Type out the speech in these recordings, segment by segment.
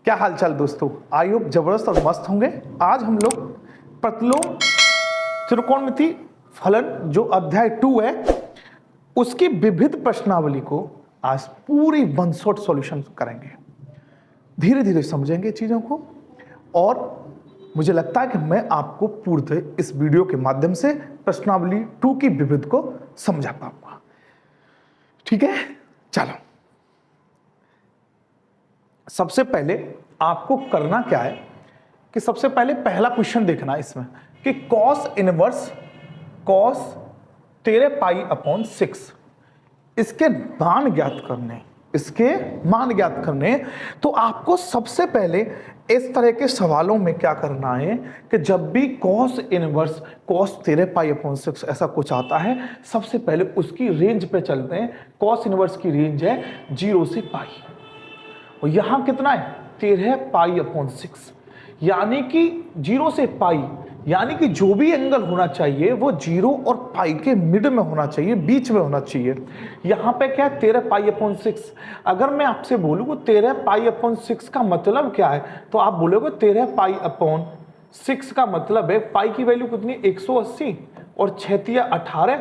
क्या हालचाल दोस्तों, आई होप जबरदस्त और मस्त होंगे। आज हम लोग प्रतिलोम त्रिकोणमिति फलन जो अध्याय 2 है उसकी विविध प्रश्नावली को आज पूरी वन शॉट सॉल्यूशन करेंगे। धीरे धीरे समझेंगे चीजों को और मुझे लगता है कि मैं आपको पूर्णतः इस वीडियो के माध्यम से प्रश्नावली 2 की विविध को समझा पाऊंगा। ठीक है, चलो सबसे पहले आपको करना क्या है कि सबसे पहले पहला क्वेश्चन देखना है इसमें कि cos इनवर्स cos 13π/6 इसके मान ज्ञात करने तो आपको सबसे पहले इस तरह के सवालों में क्या करना है कि जब भी cos इनवर्स cos 13π/6 ऐसा कुछ आता है सबसे पहले उसकी रेंज पे चलते हैं। cos इनवर्स की रेंज है 0 से π और यहां कितना है 13π/6 यानी कि 0 से π यानी कि जो भी एंगल होना चाहिए वो 0 और पाई के मिड में होना चाहिए, बीच में होना चाहिए। यहां पे क्या है 13π/6। अगर मैं आपसे बोलूं 13π/6 का मतलब क्या है तो आप बोलोगे 13π/6 का मतलब है पाई की वैल्यू कितनी 180 और 6 तिया 18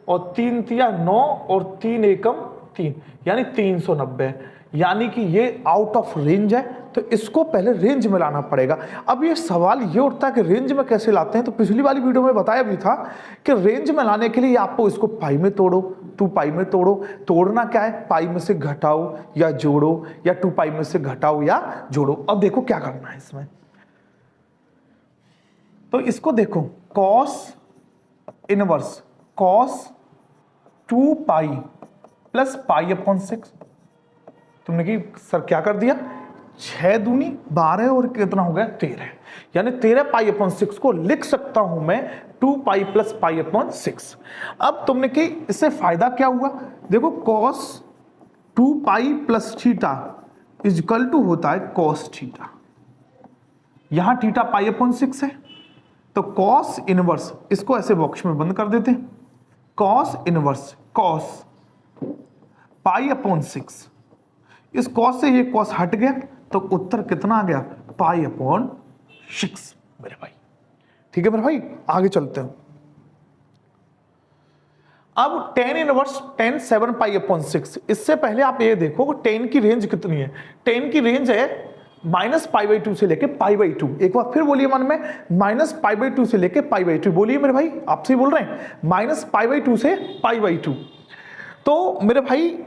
और 3 तिया 9 और 3 एकम 3 यानी 390 यानी कि ये आउट ऑफ रेंज है तो इसको पहले रेंज में लाना पड़ेगा। अब ये सवाल ये उठता है कि रेंज में कैसे लाते हैं तो पिछली वाली वीडियो में बताया भी था कि रेंज में लाने के लिए आपको इसको पाई में तोड़ो, 2 पाई में तोड़ो। तोड़ना क्या है पाई में से घटाओ या जोड़ो या 2 पाई में से घटाओ या जोड़ो। अब देखो क्या करना है इसमें तो इसको देखो cos inverse cos 2 pi plus π/6 तुमने कि सर क्या कर दिया 6 दूनी 12 और कितना हो गया 13 यानी 13π/6 को लिख सकता हूं मैं 2 पाई प्लस π/6। अब तुमने कि इससे फायदा क्या हुआ देखो cos 2 pi plus theta is equal to होता है cos थीटा। यहां थीटा π/6 है तो cos इनवर्स इसको ऐसे बॉक्स में बंद कर देते हैं। cos इनवर्स cos π/6 इस cos से ये cos हट गया तो उत्तर कितना आ गया π/6 मेरे भाई। ठीक है मेरे भाई, आगे चलते हैं। अब tan इनवर्स tan 7π/6 इससे पहले आप ये देखो tan की रेंज कितनी है। tan की रेंज है -π/2 से लेके π/2। एक बार फिर बोलिए मन में -π/2 से लेके π/2 बोलिए मेरे भाई, आपसे बोल रहे हैं -π/2 से π/2। तो मेरे भाई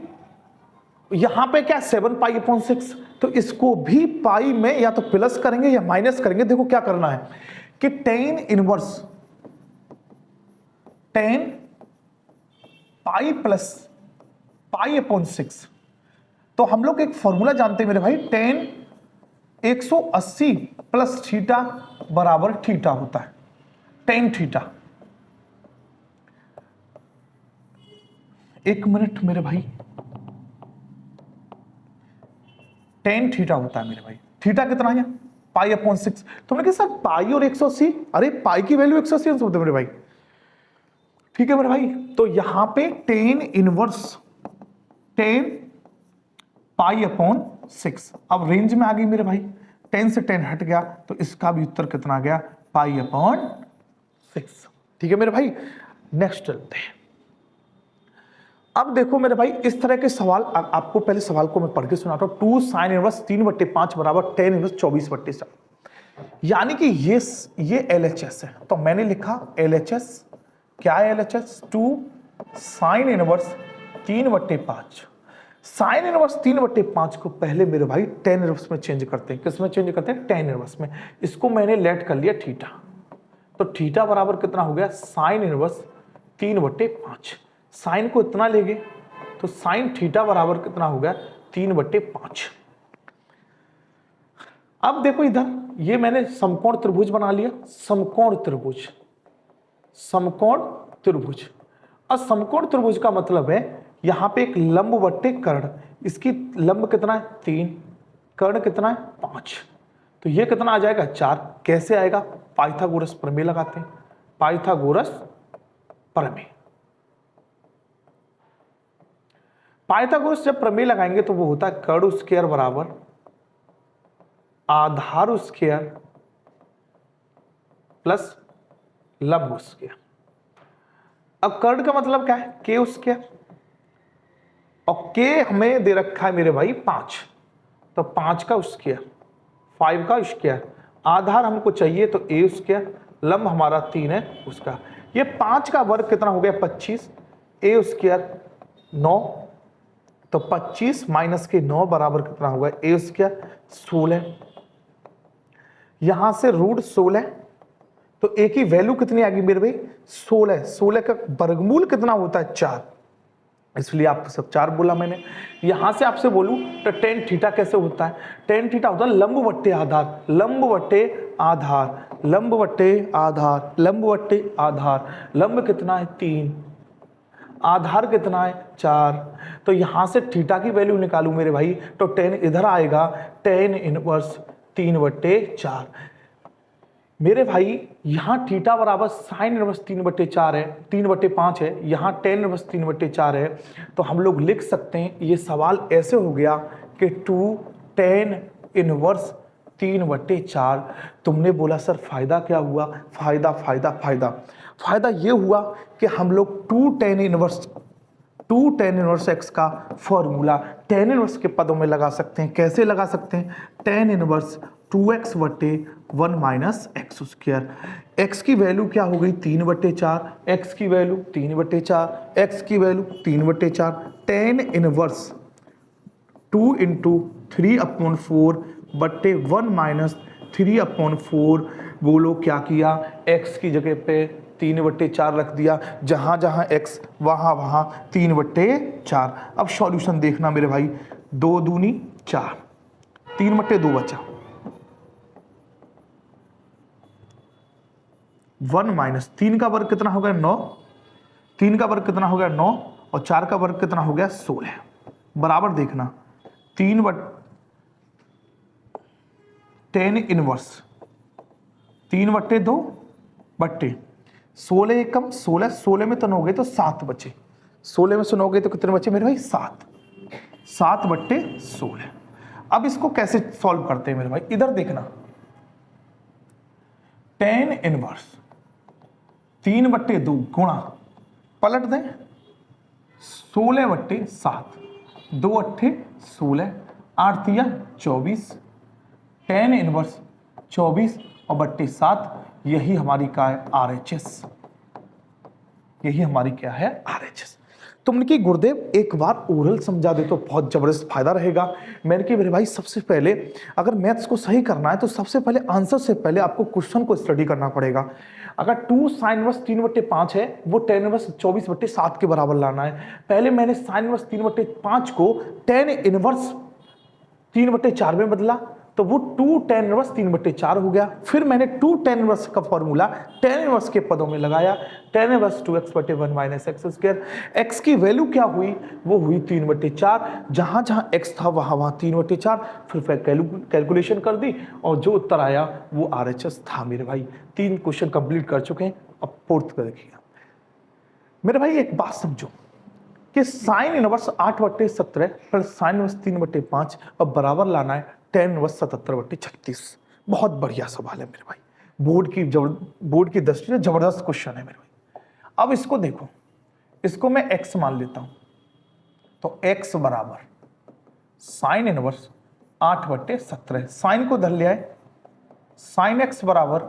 यहां पे क्या 7π/6 तो इसको भी पाई में या तो प्लस करेंगे या माइनस करेंगे। देखो क्या करना है कि tan inverse tan pi plus π/6 तो हम लोग एक फॉर्मूला जानते हैं मेरे भाई tan 180 प्लस थीटा बराबर थीटा होता है tan थीटा। एक मिनट मेरे भाई tan थीटा होता है मेरे भाई। थीटा कितना है π/6 तुमने कहा सर पाई और 180 अरे पाई की वैल्यू 180 होती है मेरे भाई। ठीक है मेरे भाई, तो यहां पे tan इनवर्स tan π/6 अब रेंज में आ गई मेरे भाई। 10 से 10 हट गया तो इसका भी उत्तर कितना आ गया π/6। ठीक है मेरे भाई, नेक्स्ट चलते हैं। अब देखो मेरे भाई इस तरह के सवाल आपको पहले सवाल को मैं पढ़ के सुनाता हूं। 2 sin इनवर्स 3/5 बराबर tan इनवर्स 24/4 यानी कि ये LHS है तो मैंने लिखा LHS क्या है LHS 2 sin inverse 3/5। sin inverse 3/5 को पहले मेरे भाई tan इनवर्स में चेंज करते हैं। किस में चेंज करते हैं tan इनवर्स में। इसको मैंने लेट कर लिया थीटा तो थीटा बराबर कितना हो गया sin इनवर्स 3/5। साइन को इतना लेंगे तो साइन थीटा बराबर कितना हो गया 3/5। अब देखो इधर ये मैंने समकोण त्रिभुज बना लिया। समकोण त्रिभुज और समकोण त्रिभुज का मतलब है यहां पे एक लंब बट्टे कर्ण, इसकी लंब कितना है 3, कर्ण कितना है 5 तो ये कितना आ जाएगा 4। कैसे आएगा पाइथागोरस प्रमेय लगाते हैं। पाइथागोरस प्रमेय पाइथागोरस जब प्रमेय लगाएंगे तो वो होता है कर्ण स्क्वायर बराबर आधार स्क्वायर प्लस लंब स्क्वायर। अब कर्ण का मतलब क्या है, के स्क्वायर, और के हमें दे रखा है मेरे भाई 5, तो 5 का स्क्वायर, 5 का स्क्वायर, आधार हमको चाहिए तो ए स्क्वायर, लंब हमारा 3 है उसका, ये 5 का वर्ग कितना हो गया 25, ए स्क्वायर 9, तो 25 माइनस के 9 बराबर कितना होगा ए स्क्वायर 16, यहां से रूट 16, तो ए की वैल्यू कितनी आएगी मेरे भाई 16, 16 का वर्गमूल कितना होता है 4, इसलिए आपको सब 4 बोला मैंने। यहां से आपसे बोलूं तो टेन थीटा कैसे होता है, टेन थीटा होता है लंब बट्टे आधार, लंब बट्टे आधार, लंब बट्टे आधार, लंब बट्टे आधार, लंब कितना है 3, आधार कितना है 4, तो यहां से थीटा की वैल्यू निकालू मेरे भाई तो टेन इधर आएगा, टेन इनवर्स 3/4 मेरे भाई, यहां थीटा बराबर साइन इनवर्स 3/4 है, 3/5 है, यहां टेन इनवर्स 3/4 है, तो हम लोग लिख सकते हैं ये सवाल ऐसे हो गया कि 2 टेन इनवर्स 3/4। तुमने बोला सर फायदा क्या हुआ, फायदा फायदा फायदा फायदा ये हुआ कि हम लोग 2 टेन इनवर्स एक्स का फॉर्मूला टेन इनवर्स के पदों में लगा सकते हैं। कैसे लगा सकते हैं, tan inverse 2x/1 minus x square, x की वैल्यू क्या हो गई 3/4, एक्स की वैल्यू 3/4, एक्स की value 3/4, tan inverse 2 into 3/4/1 minus 3/4, बोलो क्या किया, एक्स की जगह पे 3/4 रख दिया, जहां जहां एक्स वहां वहां 3/4। अब सॉल्यूशन देखना मेरे भाई, 2 दूनी 4, 3/2 बचा, 1 माइनस 3 का वर्ग कितना हो गया 9, 3 का वर्ग कितना हो गया 9, और 4 का वर्ग कितना हो गया 16, बराबर देखना 10 इनवर्स 3/2 बट्टे 16 एकम 16, 16 में तो 9 गए तो 7 बचे, 16 में से 9 गए तो कितने बचे मेरे भाई 7, 7/16। अब इसको कैसे सॉल्व करते हैं मेरे भाई, इधर देखना 10 इनवर्स 3/2 गुणा पलट दें 16/7, 2 8 16, 8 3 24, 10 इनवर्स 24 और बट्टे 7, यही हमारी क्या है RHS, यही हमारी क्या है RHS। तुमने कि गुरुदेव एक बार ओरल समझा दे तो बहुत जबरदस्त फायदा रहेगा। मैंने कि मेरे भाई सबसे पहले अगर मैथ्स को सही करना है तो सबसे पहले आंसर से पहले आपको क्वेश्चन को स्टडी करना पड़ेगा। अगर 2 साइन इनवर्स 3/5 है वो 10 इनवर्स 24/7 के बराबर लाना है। पहले मैंने साइन इनवर्स 3/5 को 10 इनवर्स 3/4 में बदला तो वो 2 10 इनवर्स 3/4 हो गया। फिर मैंने 2 10 इनवर्स का फॉर्मूला 10 इनवर्स के पदों में लगाया, 10 inverse 2x/1 minus x square. X की वैल्यू क्या हुई, वो हुई 3/4, जहां जहां एक्स था वहां वहां 3/4, फिर कैलकुलेशन कर दी और जो उत्तर आया वो RHS था मेरे भाई। 3 क्वेश्चन कंप्लीट कर चुके हैं, अब फोर्थ का देखिएगा मेरे भाई। एक बात समझो कि sine inverse 8/17 plus sine inverse 3/5 और बराबर लाना है 10 इनवर्स 77/36। बहुत बढ़िया सवाल है मेरे भाई, बोर्ड की दृष्टि से जबरदस्त क्वेश्चन है मेरे भाई। अब इसको देखो, इसको मैं x मान लेता हूं तो x बराबर साइन इनवर्स 8/17, साइन को धर लिया है, साइन x बराबर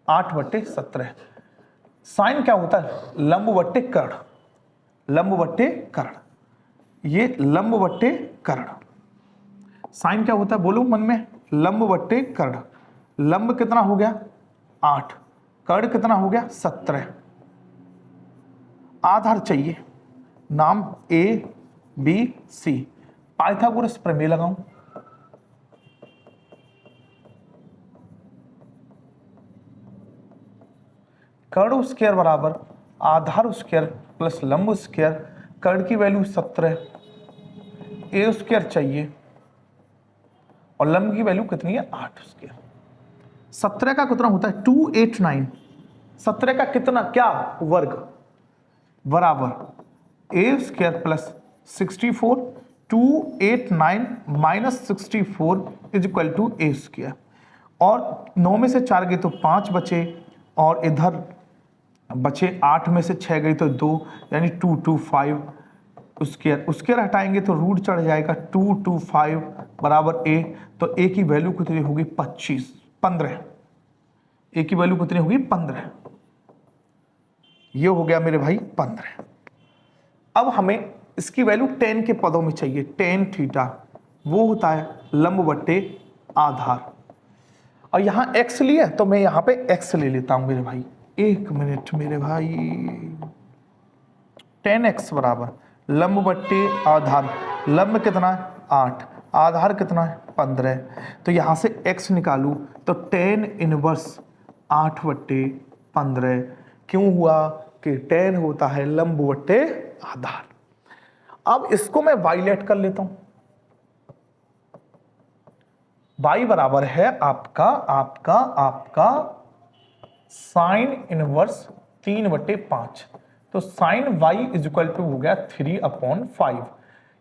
8/17। साइन क्या होता है, लंब बट्टे कर्ण, लंब बट्टे कर्ण, ये लंब बट्टे कर्ण। साइन क्या होता है बोलो मन में, लंब बट्टे कर्ण। लंब कितना हो गया 8, कर्ण कितना हो गया 17। आधार चाहिए, नाम ABC, पाइथागोरस प्रमेय लगाऊं, कर्ण स्क्वायर बराबर आधार स्क्वायर प्लस लंब स्क्वायर, कर्ण की वैल्यू 17, ए स्क्वायर चाहिए और लंब की वैल्यू कितनी है 8 स्क्वायर। 17 का कितना होता है 289, 17 का कितना क्या वर्ग बराबर a square plus 64 289 minus 64 is equal to a square. और 9 में से 4 गए तो 5 बचे, और इधर बचे 8 में से 6 गई तो 2, यानी 225 उसके हटाएंगे तो रूट चढ़ जाएगा 225 बराबर ए। तो ए की वैल्यू कितनी होगी 15। ए की वैल्यू कितनी होगी 15। ये हो गया मेरे भाई 15। अब हमें इसकी वैल्यू 10 के पदों में चाहिए। tan थीटा वो होता है लंब बट्टे आधार, और यहां x लिया तो मैं यहां पे x ले लेता हूं मेरे भाई। एक मिनट मेरे भाई, tan x बराबर लंब बट्टे आधार, लंब कितना है 8, आधार कितना है 15। तो यहां से x निकालू तो tan इनवर्स 8 बट्टे 15। क्यों हुआ कि tan होता है लंब बट्टे आधार। अब इसको मैं y लेट कर लेता हूं। y बराबर है आपका साइन इनवर्स 3/5। तो sine y is equal to हो गया 3/5।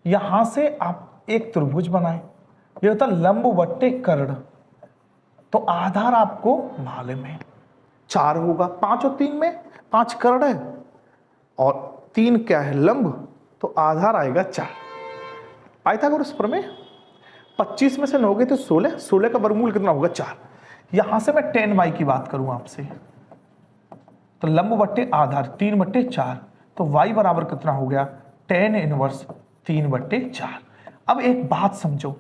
यहां से आप एक त्रिभुज बनाए, ये होता लंब बट्टे कर्ण। तो आधार आपको मालूम है 4 होगा, 5 और 3 में 5 कर्ण है और 3 क्या है लंब, तो आधार आएगा 4। पाइथागोरस प्रमेय 25 में से 9 गए तो 16, 16 का वर्गमूल कितना होगा 4। यहां से मैं tan y की बात करूं आपसे, तो लंब बट्टे आधार 3/4, तो y बराबर कितना हो गया tan इनवर्स 3/4। अब एक बात समझो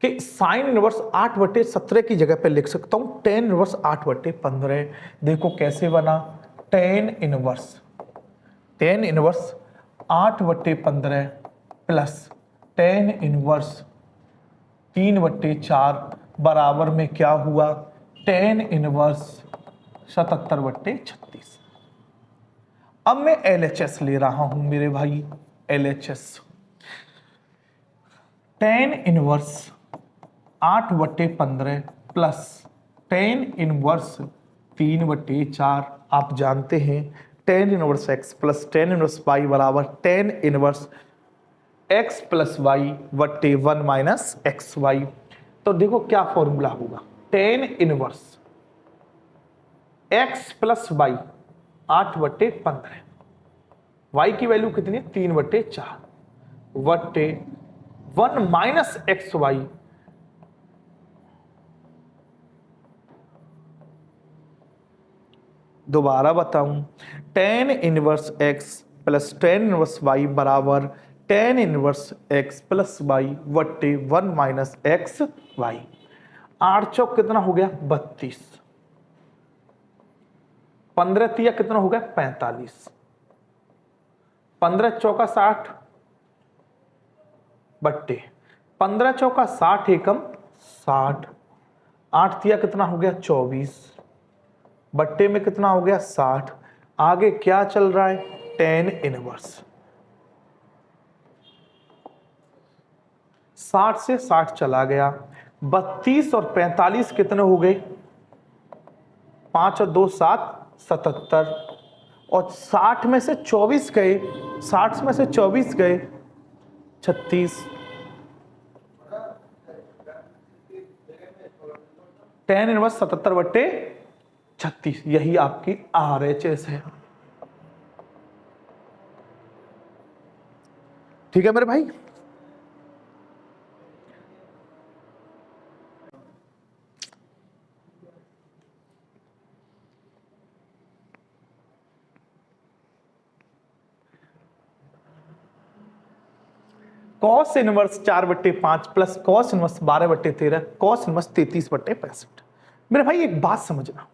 कि साइन इनवर्स 8/17 की जगह पे लिख सकता हूं tan इनवर्स 8/15। देखो कैसे बना, tan inverse 8/15 plus tan inverse 3/4 बराबर में क्या हुआ tan इनवर्स 77/36। अब मैं LHS ले रहा हूं मेरे भाई, LHS tan inverse 8/15 plus tan inverse 3/4। आप जानते हैं tan inverse x plus tan inverse y बराबर tan inverse x plus y बट्टे 1 माइनस xy। तो देखो क्या फॉर्मूला होगा, tan inverse x plus y 8/15, y की वैल्यू कितनी है 3/4 बट्टे 1 माइनस xy। दोबारा बताऊं, tan inverse x plus tan inverse y बराबर tan inverse x plus y बट्टे 1 माइनस xy। 8 चौक कितना हो गया 32, 15 तिया कितना हो गया 45, 15 चौका 60 बट्टे 15 चौका 60 एकम 60, 8 तिया कितना हो गया 24 बट्टे में कितना हो गया 60। आगे क्या चल रहा है tan इनवर्स 60 से 60 चला गया, 32 और 45 कितने हो गए 5 और 2 7 77, और 60 में से 24 गए, 60 में से 24 गए 36। tan इनवर्स 77/36, यही आपकी RHS है। ठीक है मेरे भाई। cos inverse 4/5 plus cos inverse 12/13 cos inverse 33/65। मेरे भाई एक बात समझना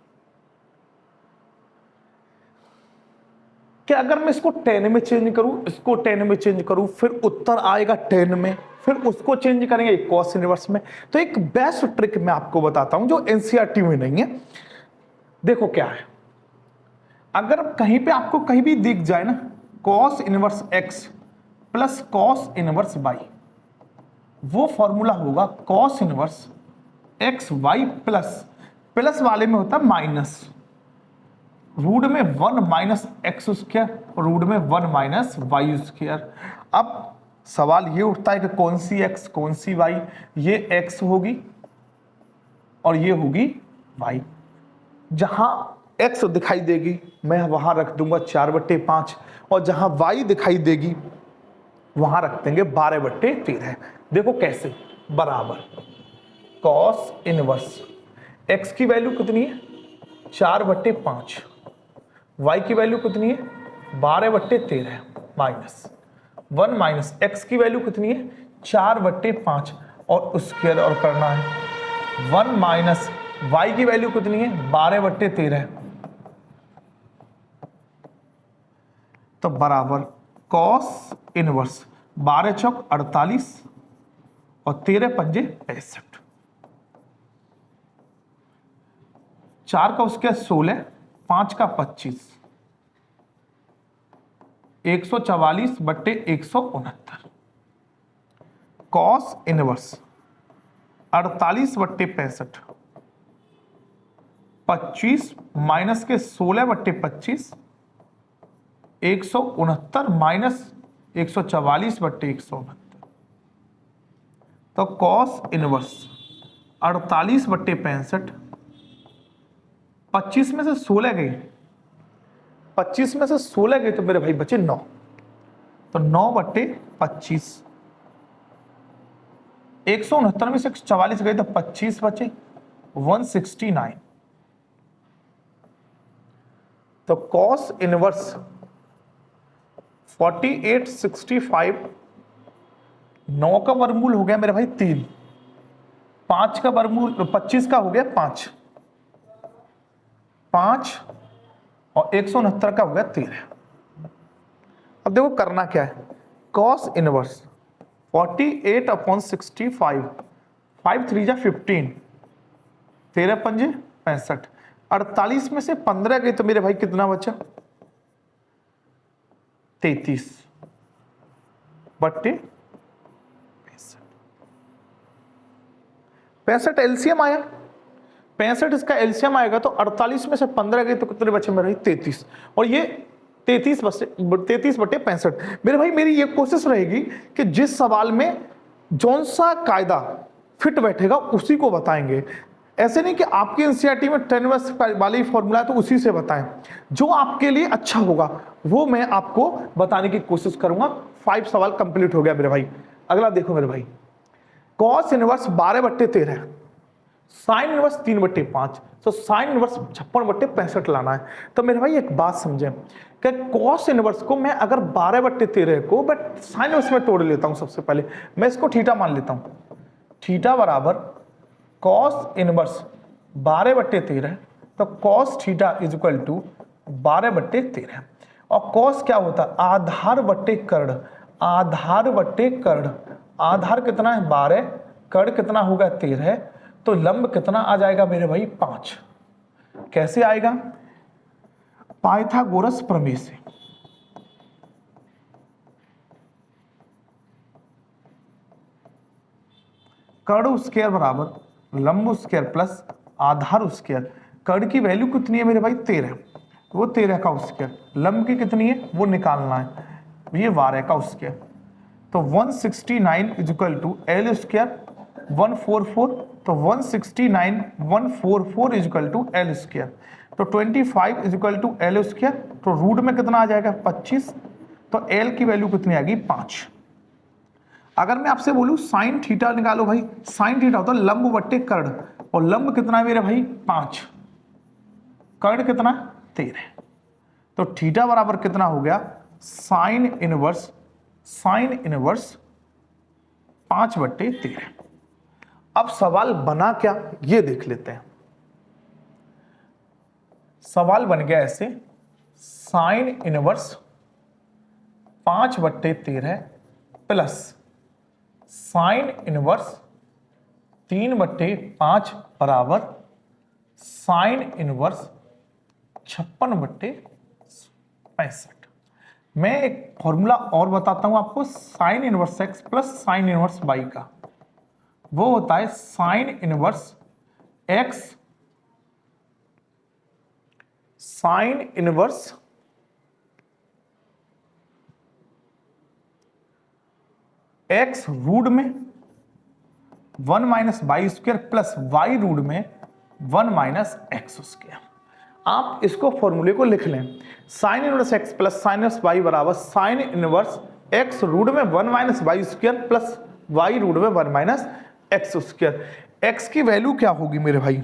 कि अगर मैं इसको 10 में चेंज करूं, इसको 10 में चेंज करूं, फिर उत्तर आएगा 10 में, फिर उसको चेंज करेंगे cos इनवर्स में। तो एक बेस्ट ट्रिक मैं आपको बताता हूं जो एनसीईआरटी में नहीं है। देखो क्या है, अगर कहीं पे आपको कहीं भी दिख जाए ना cos इनवर्स x प्लस cos इनवर्स y, वो फॉर्मूला होगा cos inverse X Y plus, plus वाले में होता है माइनस, रूट में 1 माइनस एक्स स्क्वायर, रूट में 1 माइनस वाई स्क्वायर। अब सवाल ये उठता है कि कौन सी x कौन सी y, ये x होगी और ये होगी y। जहां x दिखाई देगी मैं वहां रख दूंगा 4/5 और जहां y दिखाई देगी वहां रख देंगे 12/13। देखो कैसे, बराबर कॉस इनवर्स x की वैल्यू कितनी है 4/5, y की वैल्यू कितनी है 12/13 माइनस 1 माइनस x की वैल्यू कितनी है 4/5 और स्क्वायर और करना है 1 माइनस y की वैल्यू कितनी है 12/13, तो बराबर कॉस इनवर्स 12 चौक 48 और 13 पंजे 65, 4 का स्क्वायर 16, 5 का 25, 144/169। कॉस इनवर्स 48/65, 25 माइनस के 16/25, 169 माइनस 144/169, तो कॉस इनवर्स 48/65, 25 में से 16 गई, 25 में से 16 गए तो मेरे भाई बचे 9, तो 9/25, 169 में से 44 गए तो 25 बचे 169, तो कॉस इनवर्स 4865, 9 का वर्गमूल हो गया मेरे भाई 3, 5 का वर्गमूल 25 का हो गया 5 और 169 का हो गया 13। अब देखो करना क्या है, कॉस इनवर्स 48/65, 5 3 जा 15, 13 पंजे 65, 48 में से 15 गई तो मेरे भाई कितना बचा 33/65 एलसीएम आया, 65 इसका एलसीएम आएगा तो 48 में से 15 गए तो कितने बचे मेरे भाई 33, और ये 33/65। मेरे भाई मेरी ये कोशिश रहेगी कि जिस सवाल में जौन सा कायदा फिट बैठेगा उसी को बताएंगे, ऐसे नहीं कि आपकी एनसीईआरटी में 10 वर्ष वाली फॉर्मूला है तो उसी से बताएं, जो आपके लिए अच्छा होगा वो मैं आपको बताने की कोशिश करूंगा। 5 सवाल कंप्लीट हो गया मेरे भाई। अगला देखो मेरे भाई, कॉस इनवर्स 12/13, साइन इनवर्स 3/5, तो साइन इनवर्स 56/65 लाना है। तो मेरे भाई एक बात समझे कि कॉस इनवर्स को मैं अगर 12/13 को बट साइन इनवर्स में तोड़ लेता हूं, सबसे पहले मैं इसको थीटा मान लेता हूं, थीटा बराबर कॉस इनवर्स 12/13, तो cos theta is equal to 12/13, और कॉस क्या होता है आधार बट्टे कर्ण, आधार बट्टे कर्ण, आधार कितना है 12, कर्ण कितना होगा 13, तो लंब कितना आ जाएगा मेरे भाई 5। कैसे आएगा, पाइथागोरस प्रमेय से। कर्ण स्क्वायर बराबर लंब स्क्वायर प्लस आधार स्क्वायर, कर्ण की वैल्यू कितनी है मेरे भाई 13, वो 13 का स्क्वायर, लंब की कितनी है वो निकालना है, ये 12 का स्क्वायर, तो 169 is equal to L square 144, तो 169 144 is equal to L square, तो 25 is equal to L square, तो रूट में कितना आ जाएगा 25, तो एल की वैल्यू कितनी आएगी 5। अगर मैं आपसे बोलूं साइन थीटा निकालो भाई, साइन थीटा होता है लंब बट्टे कर्ण, और लंब कितना है मेरे भाई 5, कर्ण कितना 13, तो थीटा बराबर कितना हो गया साइन इनवर्स 5/13। अब सवाल बना क्या ये देख लेते हैं। सवाल बन गया ऐसे, sine inverse 5/13 plus sine inverse 3/5 बराबर साइन इनवर्स 56/65। मैं एक फॉर्मूला और बताता हूं आपको, sine inverse x plus sine inverse y का, वो होता है sine inverse x sine inverse x root में 1 minus y square plus y root में 1 माइनस एक्स स्क्वायर। आप इसको फॉर्मूले को लिख लें, sine inverse x plus sine inverse y बराबर साइन इनवर्स एक्स रूट में 1 minus y square plus y root में 1 माइनस एक्स स्क्वायर। एक्स की वैल्यू क्या होगी मेरे भाई,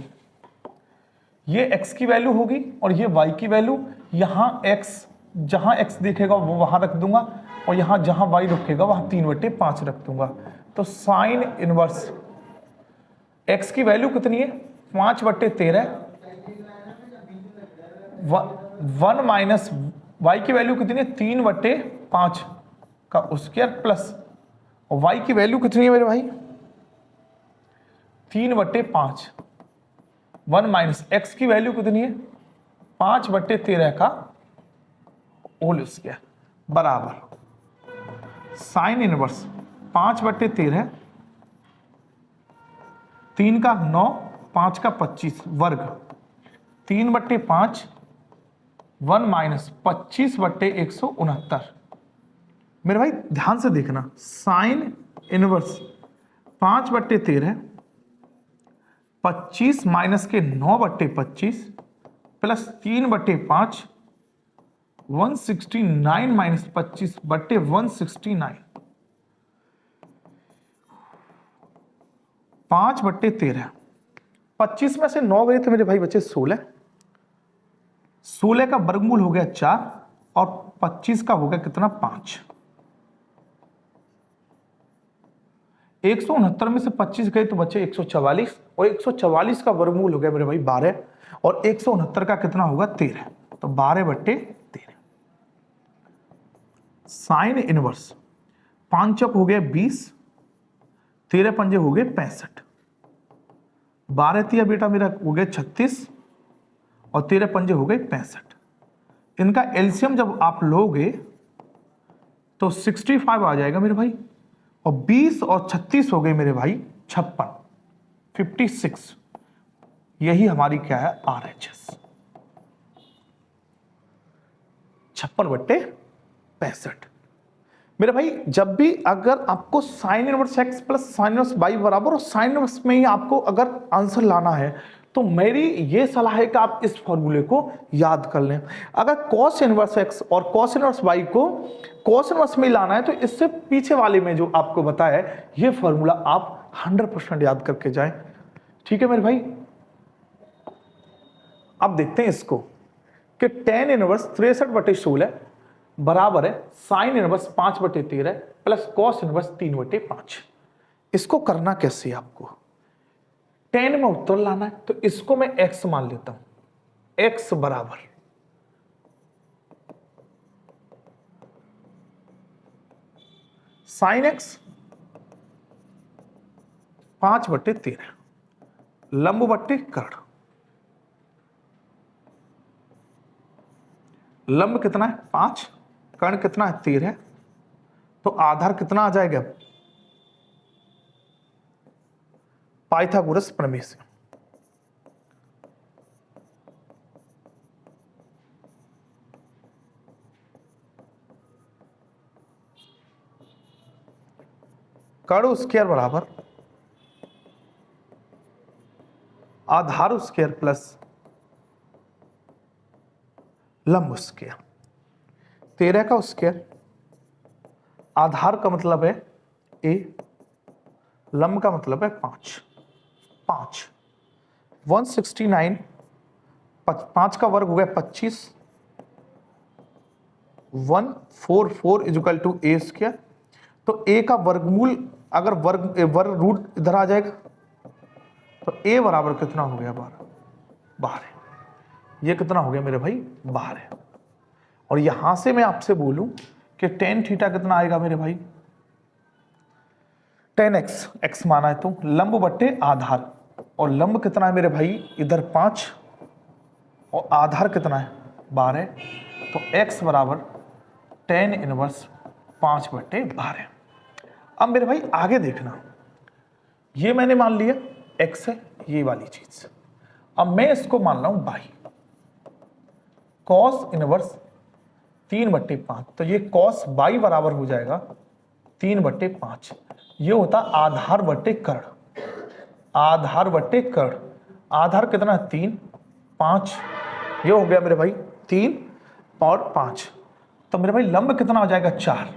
ये एक्स की वैल्यू होगी और ये वाई की वैल्यू। यहां एक्स, जहां एक्स दिखेगा वो वहां रख दूंगा और यहां जहां वाई रखेगा वहां 3/5 रख दूंगा। तो साइन इनवर्स एक्स की वैल्यू कितनी है 5/13, 1 माइनस वाई की वैल्यू कितनी है 3/5 का स्क्वायर प्लस, और वाई की वैल्यू कितनी है मेरे भाई 3/5, 1 माइनस एक्स की वैल्यू कितनी है 5/13 का होल स्क्वायर बराबर साइन इनवर्स 5/13, 3 का 9, 5 का 25 वर्ग 3/5, 1 माइनस 25/169। मेरे भाई ध्यान से देखना, साइन इनवर्स 5/13, 25 माइनस के 9/25 प्लस 3/5, 169 माइनस 25/169, 5/13, 25 में से 9 गए थे मेरे भाई बचे 16, 16 का वर्गमूल हो गया 4 और 25 का हो गया कितना 5। 169 में से 25 गए तो बचे 144 और 144 का वर्गमूल हो गया मेरे भाई 12 और 169 का कितना होगा 13, तो 12/13। साइन इनवर्स 5 चौक हो गया 20, 13 पंजे हो गए 65, 12 तिया बेटा मेरा हो गया 36 और 13 पंजे हो गए 65। इनका एलसीएम जब आप लोगे तो 65 आ जाएगा मेरे भाई, और 20 और 36 हो गए मेरे भाई 56, 56। यही हमारी क्या है RHS 56/65। मेरे भाई जब भी अगर आपको sine inverse x plus sine inverse y बराबर और साइन इनवर्स में ही आपको अगर आंसर लाना है तो मेरी ये सलाह है कि आप इस फॉर्मूले को याद कर लें। अगर कॉस इनवर्स एक्स और कॉस इनवर्स वाई को कॉस इनवर्स में लाना है तो इससे पीछे वाले में जो आपको बताया है ये फॉर्मूला आप 100% याद करके जाएं। ठीक है मेरे भाई, अब देखते हैं इसको कि tan इनवर्स 63/16 बराबर है sine inverse 5/13 plus cos inverse 3/5। इसको करना कैसे है आपको, tan में उत्तर लाना है तो इसको मैं x मान लेता हूं, x बराबर साइन x 5/13 लंब बट्टे कर्ण, लंब कितना है 5, कर्ण कितना है 13, तो आधार कितना आ जाएगा पाइथागोरस प्रमेय से। कर्ण स्क्वायर बराबर आधार स्क्वायर प्लस लंब स्क्वायर, 13 का स्क्वायर, आधार का मतलब है a, लंब का मतलब है 5, 169, 5 का वर्ग हो गया 25, 144 इक्वल टू a स्क्वायर। तो a का वर्गमूल अगर वर्ग रूट इधर आ जाएगा तो a बराबर कितना हो गया 12, ये कितना हो गया मेरे भाई 12। और यहां से मैं आपसे बोलूं कि tan थीटा कितना आएगा मेरे भाई, tan x माना है तो लंब बट्टे आधार, और लंब कितना है मेरे भाई इधर 5 और आधार कितना है 12, तो x बराबर tan इनवर्स 5/12। अब मेरे भाई आगे देखना, ये मैंने मान लिया x है ये वाली चीज, अब मैं इसको मान रहा हूं y, cos इनवर्स 3/5, तो ये cos y बराबर हो जाएगा 3/5, ये होता आधार बटे कर्ण। आधार बटे कर्ण, आधार कितना है 3, 5, ये हो गया मेरे भाई 3 और 5। तो मेरे भाई लंब कितना हो जाएगा 4,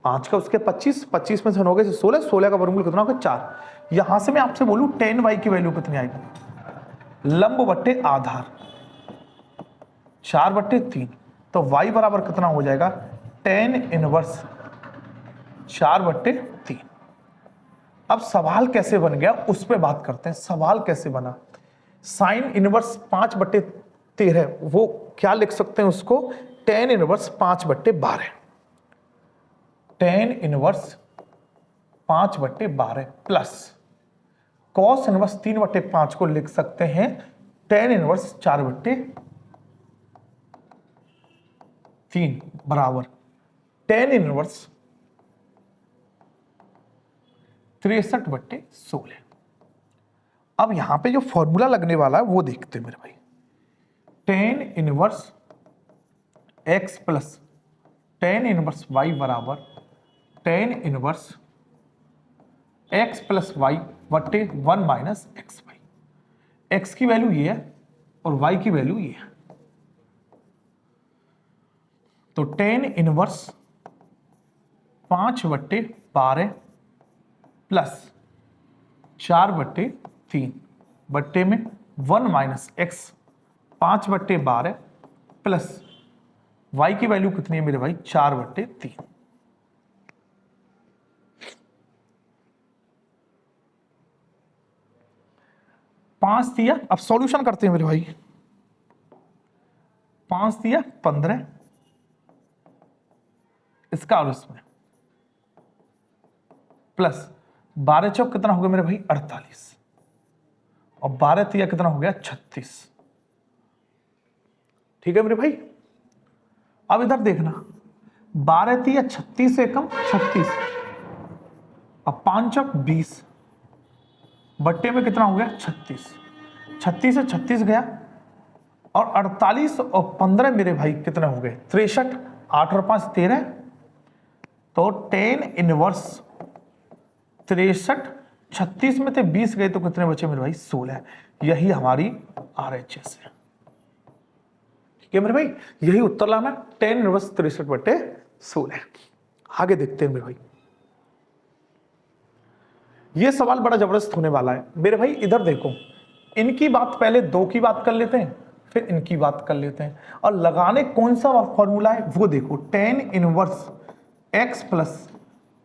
5 का उसके 25, 25 में से हो गए 16, 16 का वर्गमूल कितना होगा 4। यहां से मैं आपसे बोलूं tan y की वैल्यू कितनी आएगी, लंब बटे आधार 4/3, तो y बराबर कितना हो जाएगा tan इनवर्स 4/3। अब सवाल कैसे बन गया उस पर बात करते हैं। सवाल कैसे बना, साइन इनवर्स 5/13, वो क्या लिख सकते हैं उसको, tan inverse 5/12, tan inverse 5/12 plus cos inverse 3/5 को लिख सकते हैं tan इनवर्स 4/3 बराबर tan इनवर्स 63/16। अब यहां पे जो फॉर्मूला लगने वाला है वो देखते हैं मेरे भाई। tan inverse x plus tan inverse y बराबर tan inverse x plus y बटे 1 माइनस एक्स वाई। एक्स की वैल्यू ये है और y की वैल्यू ये है, तो tan इनवर्स 5/12 प्लस 4/3 बट्टे में 1 माइनस एक्स 5/12 प्लस y की वैल्यू कितनी है मेरे भाई 4/3। पांच दिया, अब सॉल्यूशन करते हैं मेरे भाई। 5 दिया 15, इसका और इसमें प्लस 12 चौक कितना हो गया मेरे भाई 48, और 12 तिया कितना हो गया 36। ठीक है मेरे भाई, अब इधर देखना 12 तिया 36 से कम 36, अब 5 चौक 20 बट्टे में कितना हो गया 36, 36 से 36 गया, और 48 और 15 मेरे भाई कितने हो गए 63, 8 और 5 13, तो tan इनवर्स 63, 36 में थे 20 गए तो कितने बचे मेरे भाई 16। यही हमारी RHS है। ठीक है मेरे भाई, यही उत्तर लाना, tan इनवर्स 63/16। आगे देखते हैं मेरे भाई, ये सवाल बड़ा जबरदस्त होने वाला है मेरे भाई। इधर देखो, इनकी बात पहले 2 की बात कर लेते हैं, फिर इनकी बात कर लेते हैं, और लगाने कौन सा फॉर्मूला है वो देखो। tan inverse x plus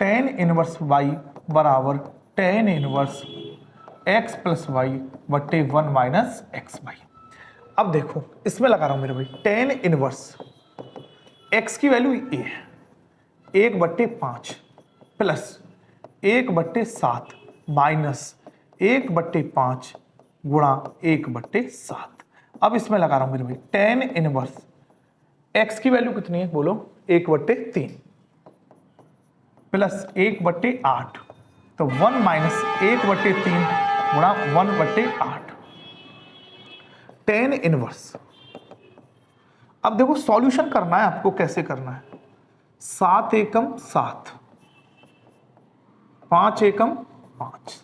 tan inverse y बराबर tan inverse x plus y बट्टे 1 माइनस एक्स वाई। अब देखो इसमें लगा रहा हूं मेरे भाई, tan इनवर्स x की वैल्यू a है 1/5 प्लस 1/7 माइनस 1/5 गुणा 1/7। अब इसमें लगा रहा हूं मेरे भाई, tan इनवर्स x की वैल्यू कितनी है बोलो 1/3 प्लस 1/8, तो 1 माइनस 1/3 गुणा 1/8 tan इनवर्स। अब देखो सॉल्यूशन करना है आपको, कैसे करना है, 7 एकम 7, 5 एकम 5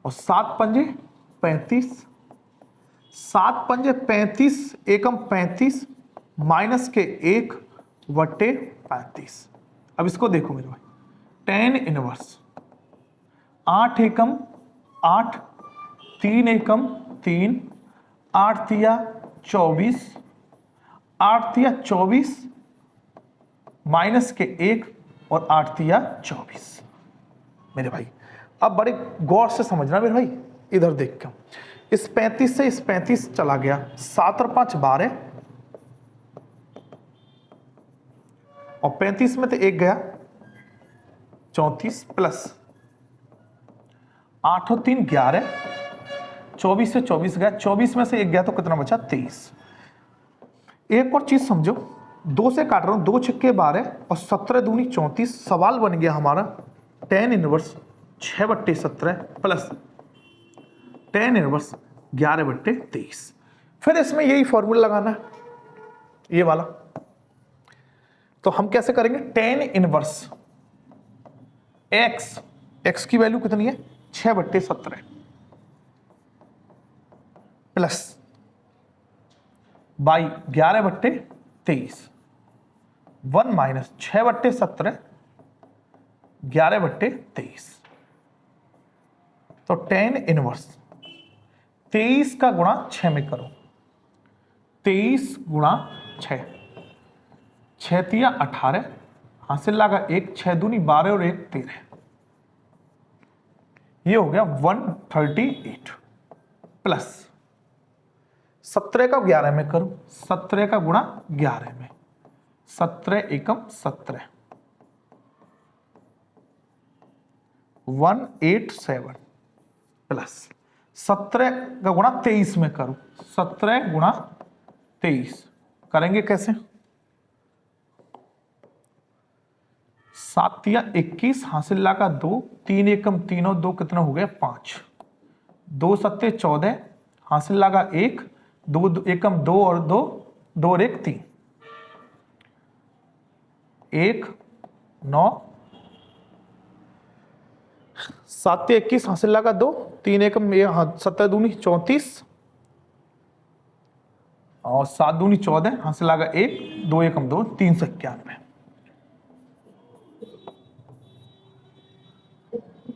और 7 पंजे 35, 7 पंजे 35 एकम 35 माइनस के 1/35। अब इसको देखो मेरे भाई, tan इनवर्स 8 एकम 8, 3 एकम 3, 8 तिया 24, 8 तिया 24 माइनस के 1 और 8 तिया 24 मेरे भाई। अब बड़े गौर से समझना मेरे भाई, इधर देख के इस 35 से इस 35 चला गया, 7 और 5 12, और 35 में तो 1 गया 34 प्लस 8 और 3 11, 24 से 24 गया, 24 में से 1 गया तो कितना बचा 23। एक और चीज समझो, 2 से काट रहा हूं, 2 छक्के 12 और 17 दूनी 34। सवाल बन गया हमारा tan inverse 6/17 plus tan inverse 11/23। फिर इसमें यही फॉर्मूला लगाना है, ये वाला। तो हम कैसे करेंगे, tan इनवर्स एक्स की वैल्यू कितनी है 6/17 प्लस बाई 11/23 1 माइनस 6/17 11/23 तो tan इनवर्स 23 का गुणा 6 में करो 23 गुणा 6 6 तिया 18 हासिल लगा 1 6 दूनी 12 और 1 13 ये हो गया 138 प्लस 17 का 11 में करो 17 का गुणा 11 में 17 एकम 17 187 प्लस 17 का गुणा 23 में करो 17 गुणा 23 करेंगे कैसे 7 या 21 हासिल लगा 2 3 एकम 3 और 2 कितना हो गया 5 2 7 14 हासिल लगा 1 2 एकम 2 और 2 2 और 1 3 1 9 7 21 हासिल लगा 2 3 एकम 7 दूनी 34 और 7 दूनी 14 हासिल लगा 1 2 एकम 2 391